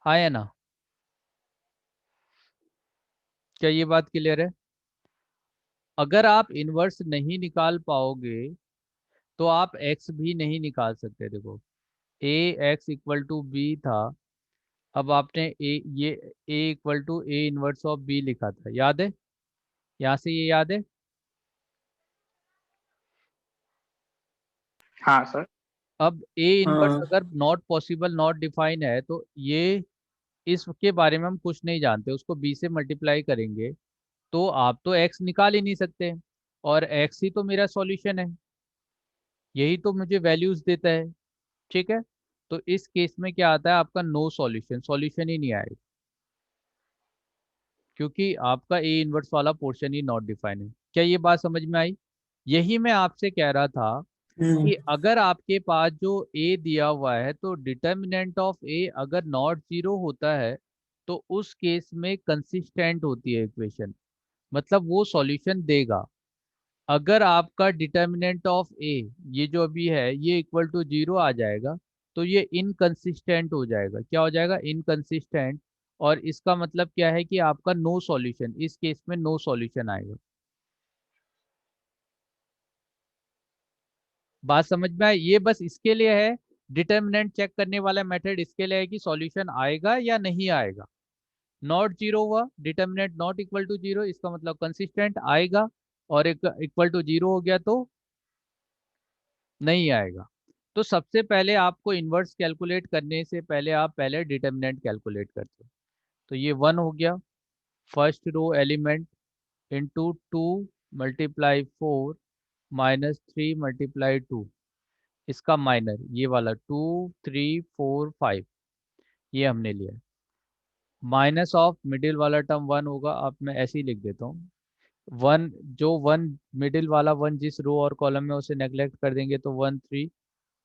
हाँ या ना? क्या ये बात क्लियर है? अगर आप इनवर्स नहीं निकाल पाओगे तो आप एक्स भी नहीं निकाल सकते। देखो A X equal to B था, अब आपने A equal to A inverse of B लिखा था, याद है? यहाँ से ये याद है। हाँ सर। अब ए इनवर्स हाँ अगर नॉट पॉसिबल नॉट डिफाइन है तो ये इसके बारे में हम कुछ नहीं जानते, उसको बी से मल्टीप्लाई करेंगे तो आप तो एक्स निकाल ही नहीं सकते, और एक्स ही तो मेरा सॉल्यूशन है, यही तो मुझे वैल्यूज देता है। ठीक है, तो इस केस में क्या आता है आपका, नो सॉल्यूशन, सॉल्यूशन ही नहीं आएगा। क्योंकि आपका ए इनवर्स वाला पोर्शन ही नॉट डिफाइन है। क्या ये बात समझ में आई? यही मैं आपसे कह रहा था कि अगर आपके पास जो ए दिया हुआ है तो डिटर्मिनेंट ऑफ ए अगर नॉट जीरो होता है तो उस केस में कंसिस्टेंट होती है इक्वेशन, मतलब वो सॉल्यूशन देगा। अगर आपका डिटर्मिनेंट ऑफ ए ये जो अभी है ये इक्वल टू जीरो आ जाएगा तो ये इनकंसिस्टेंट हो जाएगा। क्या हो जाएगा? इनकंसिस्टेंट। और इसका मतलब क्या है कि आपका नो सॉल्यूशन, इस केस में नो सॉल्यूशन आएगा। बात समझ में आई? ये बस इसके लिए है, डिटर्मिनेंट चेक करने वाला मेथड इसके लिए है कि सॉल्यूशन आएगा या नहीं आएगा। नॉट जीरो हुआ, determinant not equal to zero, इसका मतलब कंसिस्टेंट आएगा, और इक्वल टू जीरो हो गया तो नहीं आएगा। तो सबसे पहले आपको इनवर्स कैलकुलेट करने से पहले आप पहले डिटर्मिनेंट कैलकुलेट करते हो। तो ये वन हो गया, first row element into two multiply four minus three multiply two, इसका माइनर ये वाला टू थ्री फोर फाइव, ये हमने लिया है। माइनस ऑफ मिडिल वाला टर्म वन होगा, अब मैं ऐसे ही लिख देता हूँ। वन, जो वन मिडिल वाला वन जिस रो और कॉलम में उसे नेग्लेक्ट कर देंगे तो वन थ्री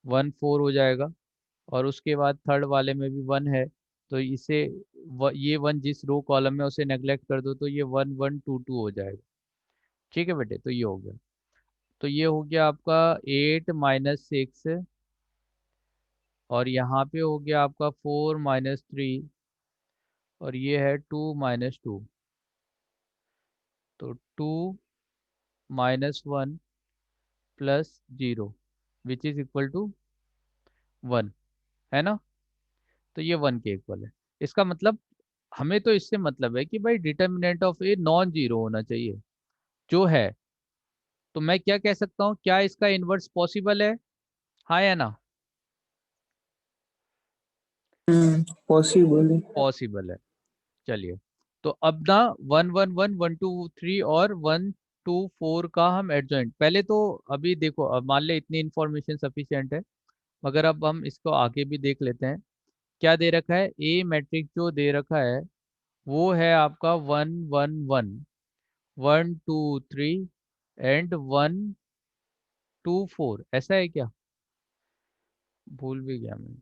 वन फोर हो जाएगा। और उसके बाद थर्ड वाले में भी वन है तो इसे ये वन जिस रो कॉलम में उसे नेग्लेक्ट कर दो तो ये वन वन टू टू हो जाएगा। ठीक है बेटे, तो ये हो गया। तो ये हो गया आपका एट माइनस सिक्स, और यहाँ पे हो गया आपका फोर माइनस थ्री, और ये है टू माइनस टू। तो two minus one plus zero which is equal to one, है ना? तो ये वन के इक्वल है। इसका मतलब हमें तो इससे मतलब है कि भाई determinant of a non zero होना चाहिए जो है। तो मैं क्या कह सकता हूँ, क्या इसका इनवर्स पॉसिबल है? हाँ या ना? पॉसिबल है। पॉसिबल है। चलिए, तो अब ना one one one one two three और वन टू फोर का हम एडजॉइंट पहले तो, अभी देखो अब मान ले इतनी इंफॉर्मेशन सफिशिएंट है, मगर अब हम इसको आगे भी देख लेते हैं। क्या दे रखा है? ए मैट्रिक्स जो दे रखा है वो है आपका one one one, one two three and one two four, ऐसा है क्या? भूल भी गया मैं।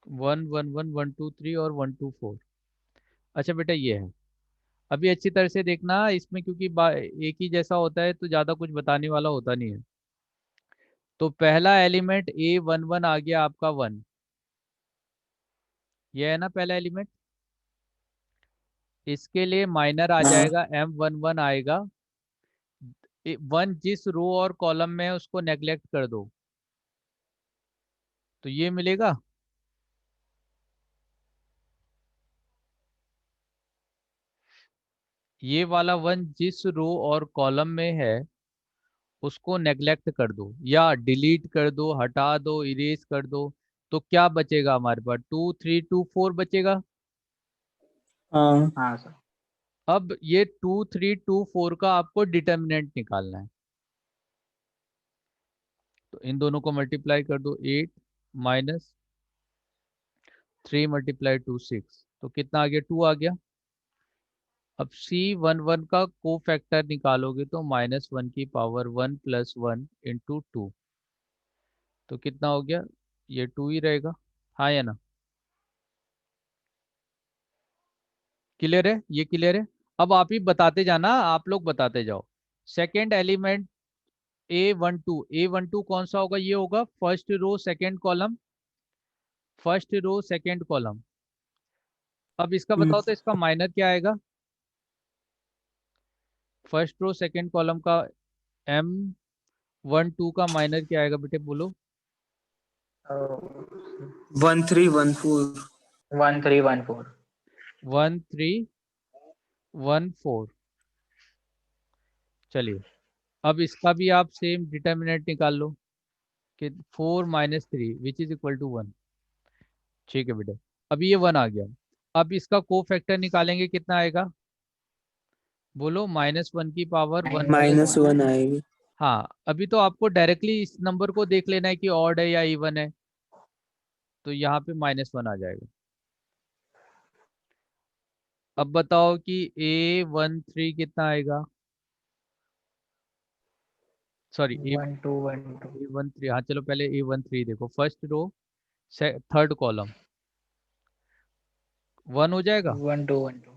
One one one one two three और वन टू फोर। अच्छा बेटा ये है। अभी अच्छी तरह से देखना इसमें, क्योंकि एक ही जैसा होता है तो ज्यादा कुछ बताने वाला होता नहीं है। तो पहला एलिमेंट ए वन वन आ गया आपका वन, ये है ना पहला एलिमेंट। इसके लिए माइनर आ हाँ जाएगा एम वन वन आएगा। वन जिस रो और कॉलम में है उसको नेग्लेक्ट कर दो तो ये मिलेगा। ये वाला वन जिस रो और कॉलम में है उसको नेग्लेक्ट कर दो या डिलीट कर दो, हटा दो, इरेज कर दो, तो क्या बचेगा हमारे पास? टू थ्री टू फोर बचेगा। हाँ हाँ सर। अब ये टू थ्री टू फोर का आपको डिटर्मिनेंट निकालना है। तो इन दोनों को मल्टीप्लाई कर दो, eight minus three multiply two six, तो कितना आ गया? टू आ गया। अब सी वन वन का को फैक्टर निकालोगे तो माइनस वन की power one plus one into two, तो कितना हो गया? ये टू ही रहेगा। हाँ या ना? क्लियर है? ये क्लियर है? अब आप ही बताते जाना, आप लोग बताते जाओ। Second element A one two, A one two कौन सा होगा? ये होगा first row second column, first row second column. अब इसका बताओ तो इसका माइनर क्या आएगा? फर्स्ट रो सेकेंड कॉलम का एम वन टू का माइनर क्या आएगा बेटे, बोलो। 1314। 1314। 1314। चलिए, अब इसका भी आप सेम डिटर्मिनेंट निकाल लो कि four minus three which is equal to one. ठीक है बेटे, अब ये वन आ गया। अब इसका को फैक्टर निकालेंगे, कितना आएगा? बोलो, माइनस वन की power one plus. Minus one आएगी। हाँ, अभी तो आपको डायरेक्टली इस नंबर को देख लेना है कि ऑड है या इवन है, तो यहाँ पे माइनस वन आ जाएगा। अब बताओ कि A13 कितना आएगा, सॉरी A 1 2 1 2 A13, हाँ चलो पहले A13 देखो, फर्स्ट रो थर्ड कॉलम 1 हो जाएगा। 1 2 1 2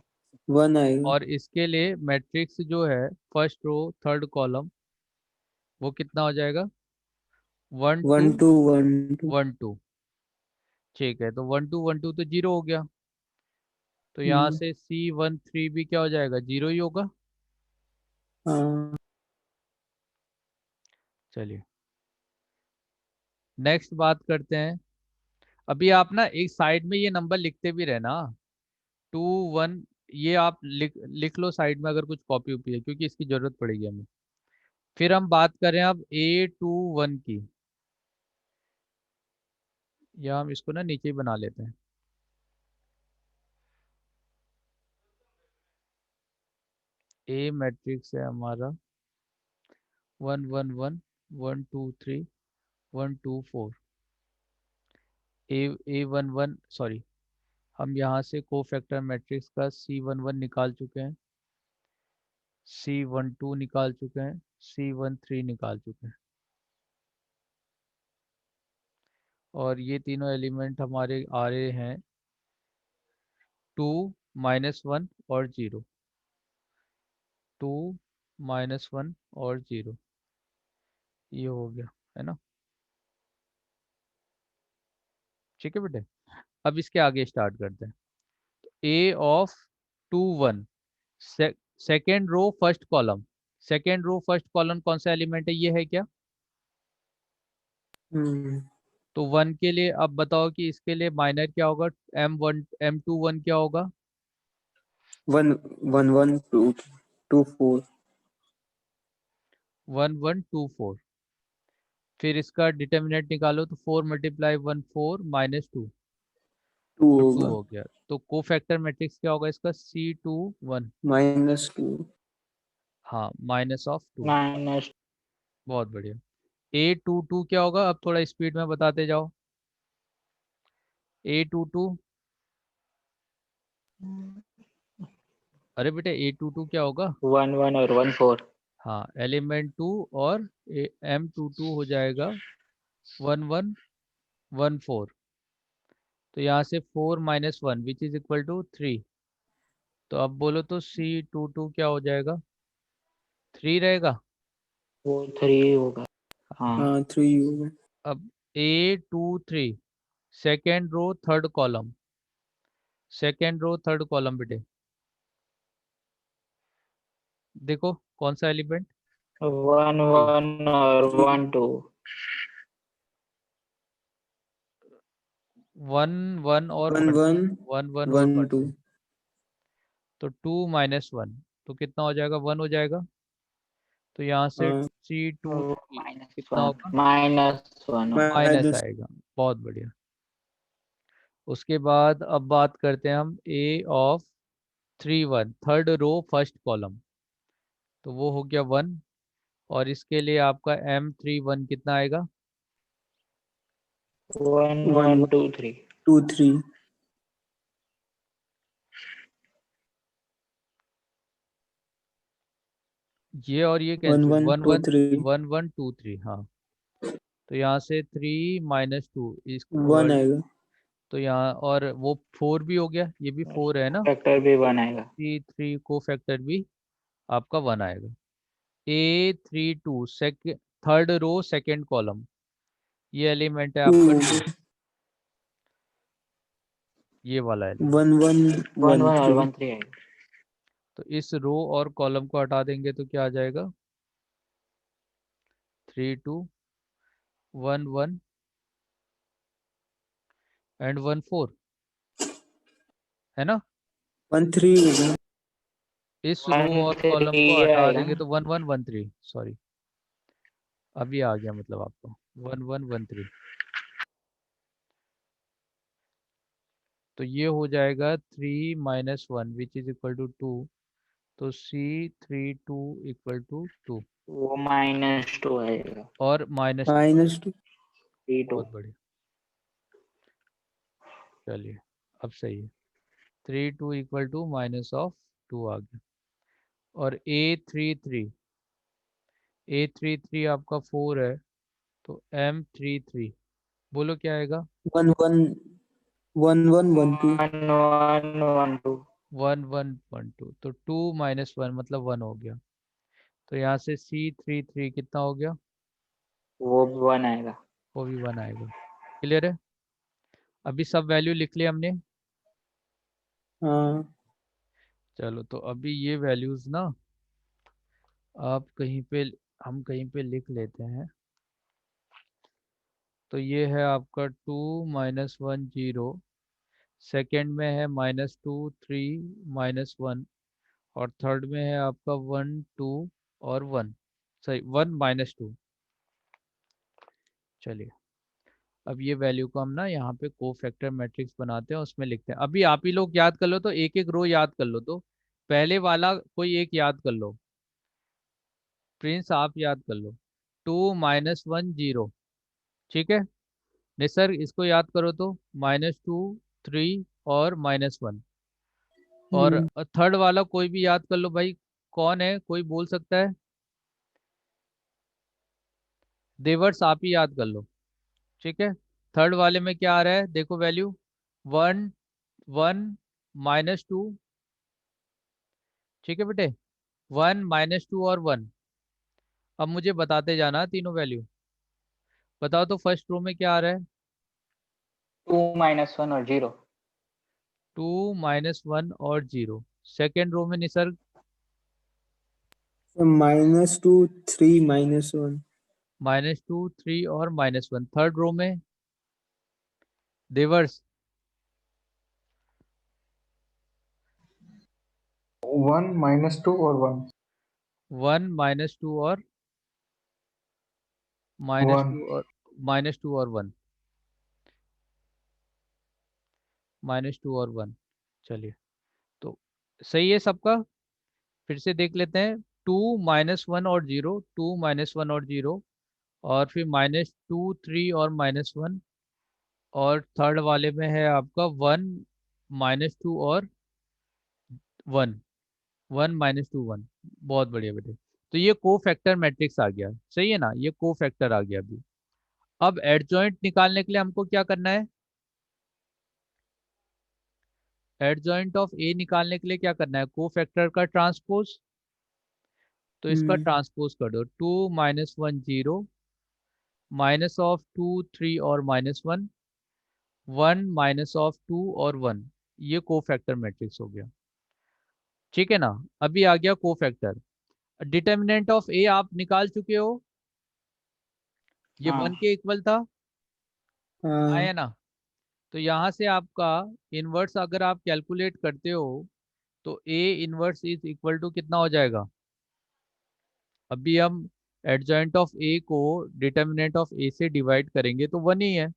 1 आएगा। और इसके लिए मैट्रिक्स जो है फर्स्ट रो थर्ड कॉलम वो कितना हो जाएगा, 1 2 1 2 1 2। 1 2। ठीक है, तो 1 2 1 2 तो जीरो हो गया, तो यहाँ से C13 भी क्या हो जाएगा, जीरो ही होगा। हाँ। चलिए नेक्स्ट बात करते हैं। अभी आप ना एक साइड में ये नंबर लिखते भी रहना, 2 1, ये आप लिख लिख लो साइड में अगर कुछ कॉपी उपी है, क्योंकि इसकी जरूरत पड़ेगी हमें। फिर हम बात करें अब A21 की, या हम इसको ना नीचे ही बना लेते हैं। ए मैट्रिक्स है हमारा 1 1 1 1 2 3 1 2 4। A11, सॉरी, हम यहाँ से कोफैक्टर मैट्रिक्स का C11 निकाल चुके हैं, C12 निकाल चुके हैं, C13 निकाल चुके हैं। और ये तीनों एलिमेंट हमारे आ रहे हैं 2 -1 और 0, 2 -1 और 0, ये हो गया है ना। ठीक है बेटे, अब इसके आगे स्टार्ट करते हैं। A of 2 1, second row first column, second row first column कौन सा एलिमेंट है, ये है क्या। हम्म। तो 1 के लिए अब बताओ कि इसके लिए माइनर क्या होगा, M1 M21 क्या होगा, 1 1 1 2 2 4। 1 1 2 4। फिर इसका डिटर्मिनेंट निकालो, तो 4 × 1 4 -2, 2 तो 2 होगा। हो गया। तो कोफैक्टर मैट्रिक्स क्या होगा इसका, C21, -2। हाँ -2। माइनस बहुत बढ़िया। A22 क्या होगा, अब थोड़ा स्पीड में बताते जाओ। A22, अरे बेटे A22 क्या होगा, 1 1 और 1 4 हाँ एलिमेंट 2, और M22 हो जाएगा 1 1 1 4। तो यहाँ से 4 -1 विच इज इक्वल टू 3। तो अब बोलो तो C22 क्या हो जाएगा, 3 रहेगा। वो 3 होगा। हाँ हाँ 3 होगा। अब A23, second row third column, second row third column बेटे, देखो कौन सा एलिमेंट, 1 1 और 3 1 2 1 1 और 1 1 1 1 1 और 1 1 2। 2। तो 2 -1 तो कितना हो जाएगा, 1 हो जाएगा। तो यहाँ से हाँ C23 कितना -1 होगा, -1 माइनस माइनस। आएगा। बहुत बढ़िया। उसके बाद अब बात करते हैं हम A of 3 1, third row first column, तो वो हो गया 1। और इसके लिए आपका M31 कितना आएगा, 1 1 1 1 2 3 2 3। ये और ये 1 कैंसिल, 1 1 2 1 3। 1 1 2 3, हाँ। तो यहाँ से 3 -2 इस 1 आएगा। तो यहाँ और वो 4 भी हो गया, ये भी 4 है ना। फैक्टर भी 1 आएगा। C3 को फैक्टर भी आपका 1 आएगा। A32 second third row second column, ये एलिमेंट है 2 आपका 2, होगा। ये वाला एलिमेंट। 1 1 1 1 1 और 3। 1 3 आएगा। तो इस रो और कॉलम को हटा देंगे तो क्या आ जाएगा, 3 2 1 1 एंड 1 4, है ना। 1 3 होगा। इस रो 1 और 3 कॉलम को ये हटा आएगा देंगे ना। तो 1 1 1 3, सॉरी अभी आ गया मतलब आपको 1 1 1 3। तो ये हो जाएगा 3 -1 विच इज इक्वल टू 2। तो C32 इक्वल टू 2 वो -2 आएगा। और -2। -2। C2 बहुत बढ़िया, चलिए अब सही है। 3 2 इक्वल टू माइनस ऑफ 2 आ गया। और A33 आपका 4 है, तो M33 बोलो क्या आएगा। 1112 1112 1112, तो 2 - 1 मतलब 1 हो गया। तो यहाँ से C33 कितना हो गया, वो 1 आएगा। वो भी 1 आएगा। क्लियर है। अभी सब वैल्यू लिख लिया हमने। हाँ चलो तो अभी ये वैल्यूज ना आप कहीं पे, हम कहीं पे लिख लेते हैं। तो ये है आपका 2 - 1 0, सेकेंड में है -2 3 -1, और थर्ड में है आपका 1 2 और 1, सही 1 - 2। चलिए अब ये वैल्यू को हम ना यहाँ पे कोफैक्टर मैट्रिक्स बनाते हैं, उसमें लिखते हैं। अभी आप ही लोग याद कर लो, तो एक एक रो याद कर लो। तो पहले वाला कोई एक याद कर लो, प्रिंस आप याद कर लो, 2 - 1 0, ठीक है। निसर्ग इसको याद करो, तो -2 3 और -1। और हम्म, थर्ड वाला कोई भी याद कर लो भाई, कौन है, कोई बोल सकता है। देवर्स आप ही याद कर लो, ठीक है। थर्ड वाले में क्या आ रहा है, देखो वैल्यू 1 1 -2, ठीक है बेटे, 1 - 2 और 1। अब मुझे बताते जाना तीनों वैल्यू। बताओ तो फर्स्ट रो में क्या आ रहा है। 2 - 1 और 0। 2 - 1 और 0। सेकेंड रो में निसर्ग -2 3 -1 -2 3 और -1। थर्ड रो में देवर्स 1 - 2 और 1 1 - 2 और 1 1 -2 और 1। चलिए तो सही है सबका। फिर से देख लेते हैं। 2 - 1 और 0, 2 - 1 और 0, और फिर -2 3 और -1, और थर्ड वाले में है आपका 1 - 2 और 1, 1 - 2 1। बहुत बढ़िया बेटे। तो ये को फैक्टर मैट्रिक्स आ गया, सही है ना, ये को फैक्टर आ गया अभी। अब एडजॉइंट निकालने के लिए हमको क्या करना है, एडजॉइंट ऑफ ए निकालने के लिए क्या करना है, को फैक्टर का ट्रांसपोज। तो इसका हम्म, ट्रांसपोज कर दो, 2 - 1 0, -2 3 और -1, 1 - 2 और 1। ये को फैक्टर मैट्रिक्स हो गया, ठीक है ना। अभी आ गया को फैक्टर। डिटर्मिनेंट ऑफ ए आप निकाल चुके हो, ये हाँ 1 के इक्वल था, हाँ आया ना। तो यहाँ से आपका इनवर्स अगर आप कैलकुलेट करते हो, तो A inverse is equal to कितना हो जाएगा। अभी हम एडजॉइंट ऑफ ए को डिटर्मिनेंट ऑफ ए से डिवाइड करेंगे तो 1 ही है।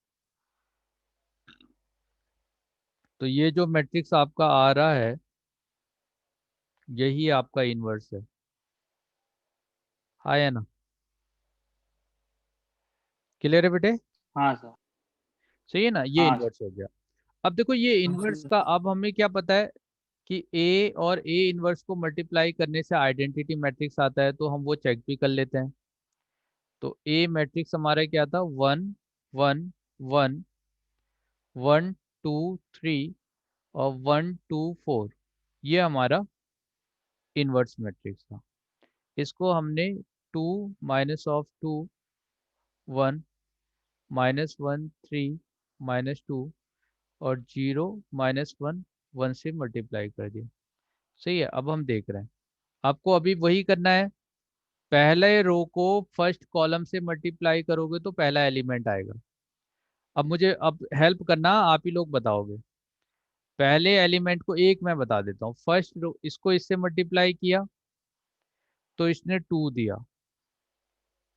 तो ये जो मैट्रिक्स आपका आ रहा है, यही आपका इनवर्स है, आया ना। क्लियर है बेटे। हाँ सर। सही है ना, ये हाँ इनवर्स हो गया। अब देखो ये इनवर्स का, अब हमें क्या पता है कि ए और ए इनवर्स को मल्टीप्लाई करने से आइडेंटिटी मैट्रिक्स आता है, तो हम वो चेक भी कर लेते हैं। तो ए मैट्रिक्स हमारा क्या था, 1 1 1 1 2 3 और 1 2 4। ये हमारा इनवर्स मैट्रिक्स था। इसको हमने 2 - 2 1 -1 3 -2 और 0 - 1 1 से मल्टीप्लाई कर दिया। सही है। अब हम देख रहे हैं, आपको अभी वही करना है। पहले रो को फर्स्ट कॉलम से मल्टीप्लाई करोगे तो पहला एलिमेंट आएगा। अब मुझे अब हेल्प करना, आप ही लोग बताओगे। पहले एलिमेंट को एक मैं बता देता हूँ, फर्स्ट रो इसको इससे मल्टीप्लाई किया तो इसने 2 दिया,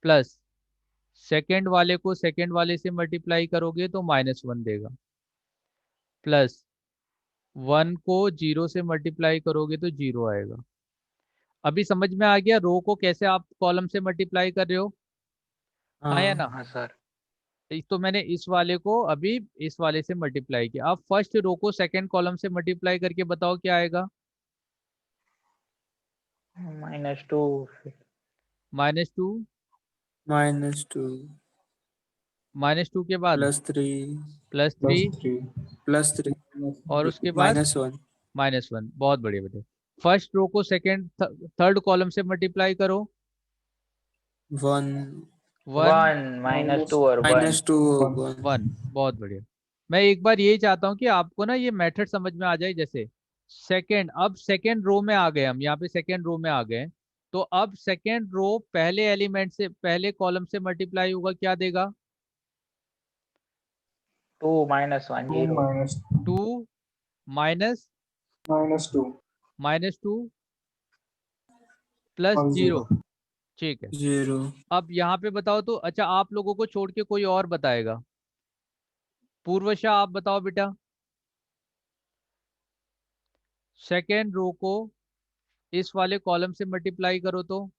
प्लस सेकेंड वाले को सेकेंड वाले से मल्टीप्लाई करोगे तो -1 देगा, प्लस 1 को 0 से मल्टीप्लाई करोगे तो 0 आएगा। अभी समझ में आ गया रो को कैसे आप कॉलम से मल्टीप्लाई कर रहे हो, आया हाँ ना। हाँ सर। तो मैंने इस वाले को अभी इस वाले से मल्टीप्लाई किया। अब फर्स्ट रो को सेकंड कॉलम से मल्टीप्लाई करके बताओ क्या आएगा। -2 -2, -2 -2 के बाद +3 +3 +3 और उसके बाद -1 -1। बहुत बढ़िया बेटे। फर्स्ट रो को सेकंड थर्ड कॉलम से मल्टीप्लाई करो। 1 1 -2 और 1 -2 1 1। बहुत बढ़िया। मैं एक बार यही चाहता हूँ कि आपको ना ये मेथड समझ में आ जाए। जैसे सेकंड, अब सेकंड रो में आ गए हम, यहाँ पे सेकंड रो में आ गए। तो अब सेकंड रो पहले एलिमेंट से, पहले कॉलम से मल्टीप्लाई होगा, क्या देगा। 2 -1 2 0 2 माइनस -2 -2 प्लस और 0। 0 ठीक है। 0 अब यहाँ पे बताओ तो, अच्छा आप लोगों को छोड़ के कोई और बताएगा। पूर्वशा आप बताओ बेटा। सेकेंड रो को इस वाले कॉलम से मल्टीप्लाई करो तो।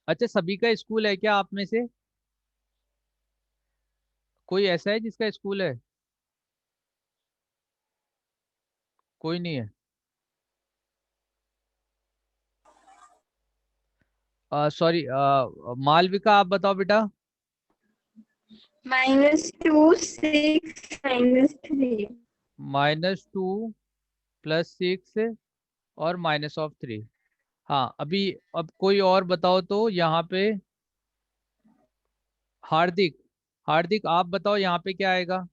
अच्छा सभी का स्कूल है क्या आप में से, कोई ऐसा है जिसका स्कूल है। कोई नहीं है। सॉरी, मालविका आप बताओ बेटा। -2 6 -3 -2 +6 और -3। हाँ अभी, अब कोई और बताओ तो यहाँ पे। हार्दिक, हार्दिक आप बताओ यहाँ पे क्या आएगा।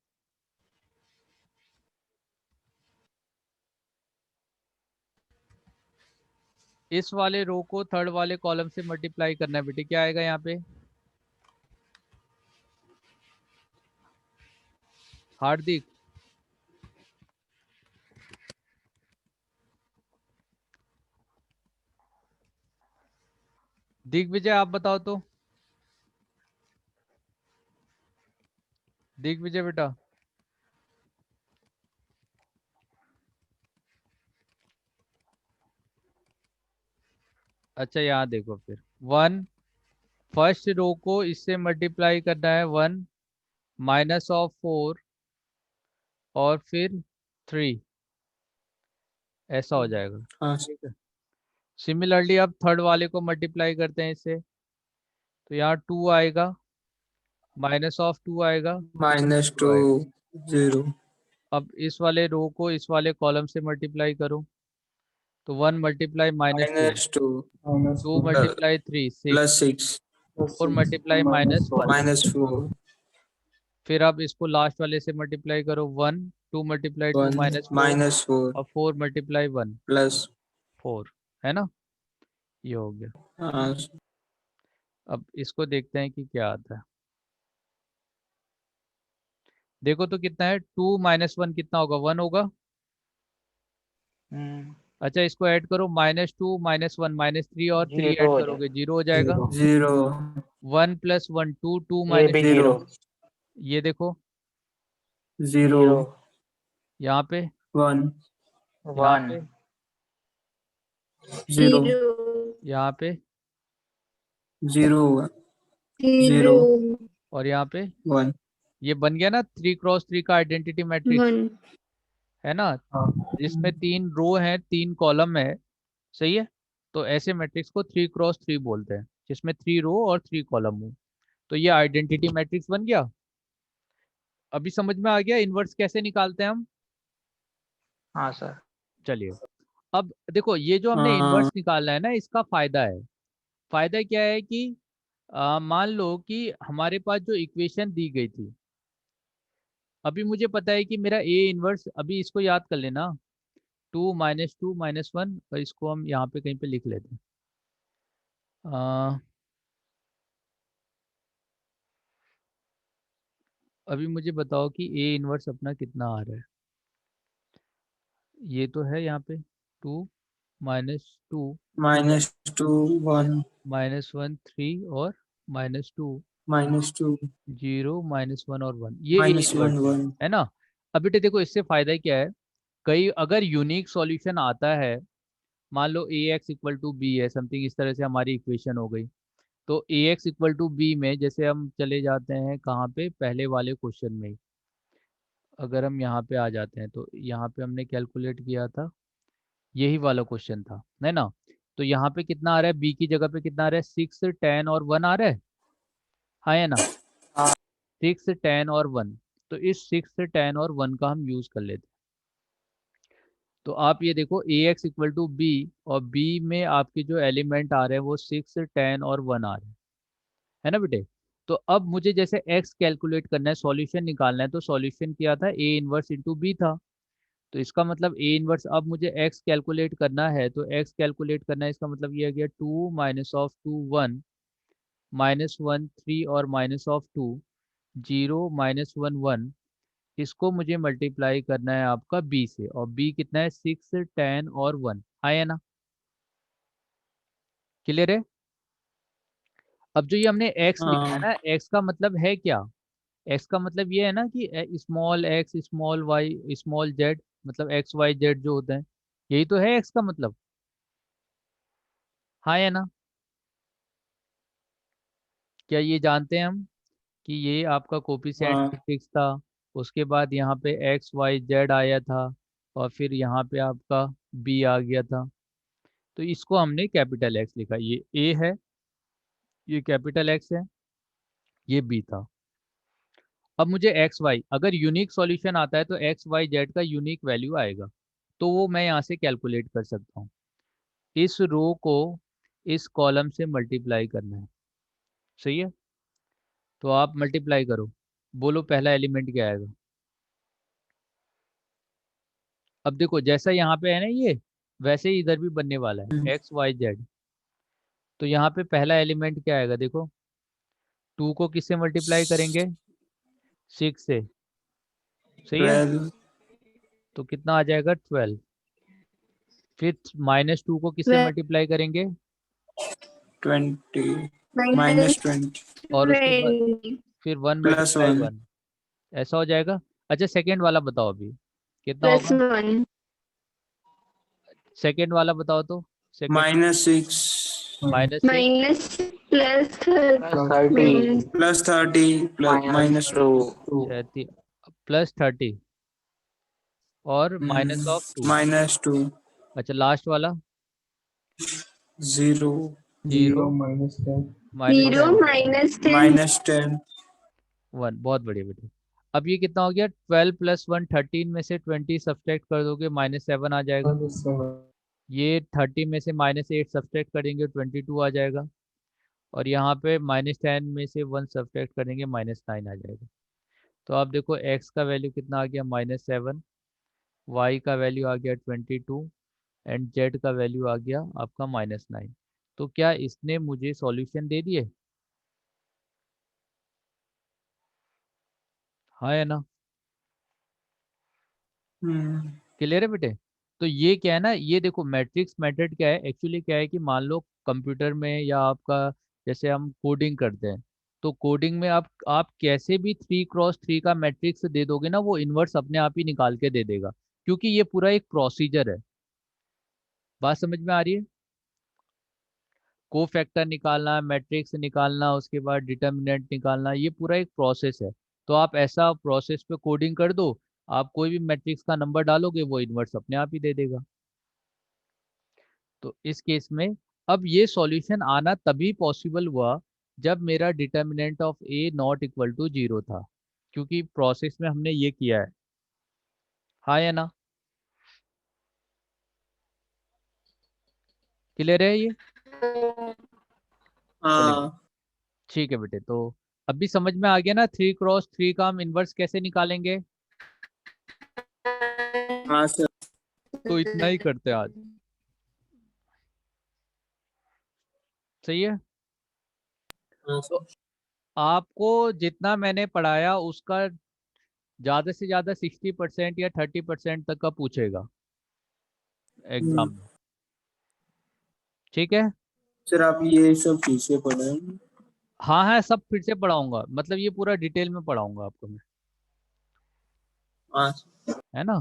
इस वाले रो को थर्ड वाले कॉलम से मल्टीप्लाई करना है बेटे, क्या आएगा यहाँ पे। हार्दिक, दिग्विजय आप बताओ तो। दिग्विजय बेटा। अच्छा यहाँ देखो फिर 1, फर्स्ट रो को इससे मल्टीप्लाई करना है 1 -4 और फिर 3, ऐसा हो जाएगा। हाँ ठीक है। सिमिलरली अब थर्ड वाले को मल्टीप्लाई करते हैं इससे, तो यहाँ 2 आएगा, -2 आएगा, -2 0 आएगा। 0 अब इस वाले रो को इस वाले कॉलम से मल्टीप्लाई करो, तो 1 × -2, -2 2 -2 × 3 6, +6 4 +6 × -1। -4 फिर अब इसको लास्ट वाले से मल्टीप्लाई करो 1, 2 × 2 1 -4 -4 और 4 × 1 प्लस 4, है ना। ये हो गया। हाँ अब इसको देखते हैं कि क्या आता है। देखो तो कितना है, 2 -1 कितना होगा, 1 होगा। अच्छा इसको ऐड करो, -2 -1 -3 और 3 0 ऐड हो करोगे, जाएगा। 0 हो जाएगा। 0 1 + 1 2, 2 ये भी 0 0 ये देखो 0 0 यहाँ पे, 1 यहाँ 1 पे, 0 यहाँ पे 0 0 0 और यहाँ पे। 1 ये बन गया ना 3 × 3 का आइडेंटिटी मैट्रिक्स, 1 है ना, हाँ जिसमें 3 रो है 3 कॉलम है। सही है। तो ऐसे मैट्रिक्स को 3 × 3 बोलते हैं, जिसमें 3 रो और 3 कॉलम हो। तो ये आइडेंटिटी मैट्रिक्स बन गया। अभी समझ में आ गया इनवर्स कैसे निकालते हैं हम। हाँ सर। चलिए अब देखो, ये जो हमने हाँ इनवर्स निकालना है ना, इसका फायदा है। फायदा क्या है कि मान लो कि हमारे पास जो इक्वेशन दी गई थी, अभी मुझे पता है कि मेरा ए इनवर्स, अभी इसको याद कर लेना, 2 -2 -1, और इसको हम यहाँ पे कहीं पे लिख लेते हैं। अभी मुझे बताओ कि ए इनवर्स अपना कितना आ रहा है। ये तो है यहाँ पे 2 -2 -2 1 -1 3 और -2 -2 0 -1 और 1, ये ए -1 इनवर्स 1 है ना। अब बेटे देखो इससे फायदा क्या है, कई अगर यूनिक सॉल्यूशन आता है, मान लो ए एक्स इक्वल टू बी है, समथिंग इस तरह से हमारी इक्वेशन हो गई। तो ए एक्स इक्वल टू बी में जैसे हम चले जाते हैं कहाँ पे, पहले वाले क्वेश्चन में ही। अगर हम यहाँ पे आ जाते हैं तो यहाँ पे हमने कैलकुलेट किया था, यही वाला क्वेश्चन था, है ना। तो यहाँ पे कितना आ रहा है, बी की जगह पे कितना आ रहा है, 6 10 और 1 आ रहा है, हाँ है ना। हाँ। 6 10 और 1, तो इस 6 10 और 1 का हम यूज कर लेते हैं। तो आप ये देखो A X equal to B, और बी में आपके जो एलिमेंट आ रहे हैं वो 6 10 और 1 आ रहे हैं, है ना बेटे। तो अब मुझे जैसे x कैलकुलेट करना है, सॉल्यूशन निकालना है, तो सॉल्यूशन क्या था, ए इनवर्स इंटू बी था। तो इसका मतलब ए इनवर्स, अब मुझे x कैलकुलेट करना है, तो x कैलकुलेट करना है, इसका मतलब ये आ गया 2 माइनस ऑफ 2 1, माइनस 1 3 और माइनस ऑफ 2 0 माइनस 1 1। इसको मुझे मल्टीप्लाई करना है आपका b से, और b कितना है, 6 10 और 1, है ना। क्लियर है। अब जो ये हमने x लिखा है हाँ। ना, x का मतलब है क्या, एक्स का मतलब ये है ना कि small X small Y small Z, मतलब एक्स वाई जेड जो होते हैं, यही तो है एक्स का मतलब, हाँ है ना। क्या ये जानते हैं हम कि ये आपका कोफिशिएंट हाँ। मैट्रिक्स था, उसके बाद यहाँ पे एक्स वाई जेड आया था, और फिर यहाँ पे आपका बी आ गया था। तो इसको हमने कैपिटल एक्स लिखा, ये ए है, ये कैपिटल एक्स है, ये बी था। अब मुझे एक्स वाई, अगर यूनिक सॉल्यूशन आता है तो एक्स वाई जेड का यूनिक वैल्यू आएगा, तो वो मैं यहाँ से कैलकुलेट कर सकता हूँ। इस रो को इस कॉलम से मल्टीप्लाई करना है, सही है। तो आप मल्टीप्लाई करो, बोलो पहला एलिमेंट क्या आएगा। अब देखो जैसा यहाँ पे है ना ये, वैसे ही इधर भी बनने वाला है एक्स वाई जेड। तो यहाँ पे पहला एलिमेंट क्या आएगा, देखो 2 को किससे मल्टीप्लाई करेंगे, 6 से, सही है। 12, तो कितना आ जाएगा, 12। फिर -2 को किससे मल्टीप्लाई करेंगे, 20, minus -20, और उसके बाद 20 फिर 1 मल्टीप्लाई +1, 1, ऐसा हो जाएगा। अच्छा सेकेंड वाला बताओ अभी कितना plus होगा, 1 सेकेंड वाला बताओ तो, second -6, -6 minus plus 30 plus Plus 30 minus +30, minus -2, 2 +30 और -2। -2, अच्छा लास्ट वाला 0, 0 0 -10. -10 0 minus 10 -10, 1, बहुत बढ़िया बेटे। अब ये कितना हो गया, 12 + 1 13 में से 20 सब्सट्रैक्ट कर दोगे -7 आ जाएगा। -7. ये 30 में से -8 सब्सट्रैक्ट करेंगे 22 आ जाएगा, और यहाँ पे -10 में से 1 सब्सट्रैक्ट करेंगे -9 आ जाएगा। तो आप देखो x का वैल्यू कितना आ गया, -7, y का वैल्यू आ गया 22, एंड z का वैल्यू आ गया आपका -9। तो क्या इसने मुझे सॉल्यूशन दे दिए, हाँ है ना। हम्म, क्लियर है बेटे। तो ये क्या है ना, ये देखो मैट्रिक्स मेथड क्या है, एक्चुअली क्या है कि मान लो कंप्यूटर में या आपका, जैसे हम कोडिंग करते हैं, तो कोडिंग में आप कैसे भी 3x3 का मैट्रिक्स दे दोगे ना, वो इन्वर्स अपने आप ही निकाल के दे देगा, क्योंकि ये पूरा एक प्रोसीजर है। बात समझ में आ रही है, को फैक्टर निकालना, मैट्रिक्स निकालना, उसके बाद डिटर्मिनेंट निकालना, ये पूरा एक प्रोसेस है। तो आप ऐसा प्रोसेस पे कोडिंग कर दो, आप कोई भी मैट्रिक्स का नंबर डालोगे वो इन्वर्स अपने आप ही दे देगा। तो इस केस में अब ये सॉल्यूशन आना तभी पॉसिबल हुआ जब मेरा determinant of A not equal to 0 था, क्योंकि प्रोसेस में हमने ये किया है, हाँ या ना। क्लियर है ये, चलिए हाँ। ठीक है बेटे। तो अभी समझ में आ गया ना 3x3 का हम इन्वर्स कैसे निकालेंगे। हाँ सर। तो इतना ही करते हैं आज, सही है। हाँ तो सर। आपको जितना मैंने पढ़ाया उसका ज़्यादा से ज़्यादा 60% या 30% तक का पूछेगा हम्म, एग्जाम में, ठीक है। सर आप ये सब चीजें पढ़े। हाँ हाँ सब फिर से पढ़ाऊंगा, मतलब ये पूरा डिटेल में पढ़ाऊंगा आपको मैं, हाँ। है ना।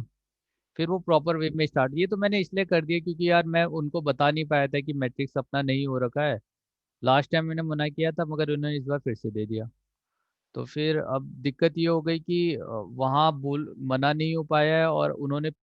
फिर वो प्रॉपर वे में स्टार्ट, ये तो मैंने इसलिए कर दिया क्योंकि यार मैं उनको बता नहीं पाया था कि मैट्रिक्स अपना नहीं हो रखा है, लास्ट टाइम मैंने मना किया था मगर उन्होंने इस बार फिर से दे दिया। तो फिर अब दिक्कत ये हो गई कि वहाँ बोल मना नहीं हो पाया है और उन्होंने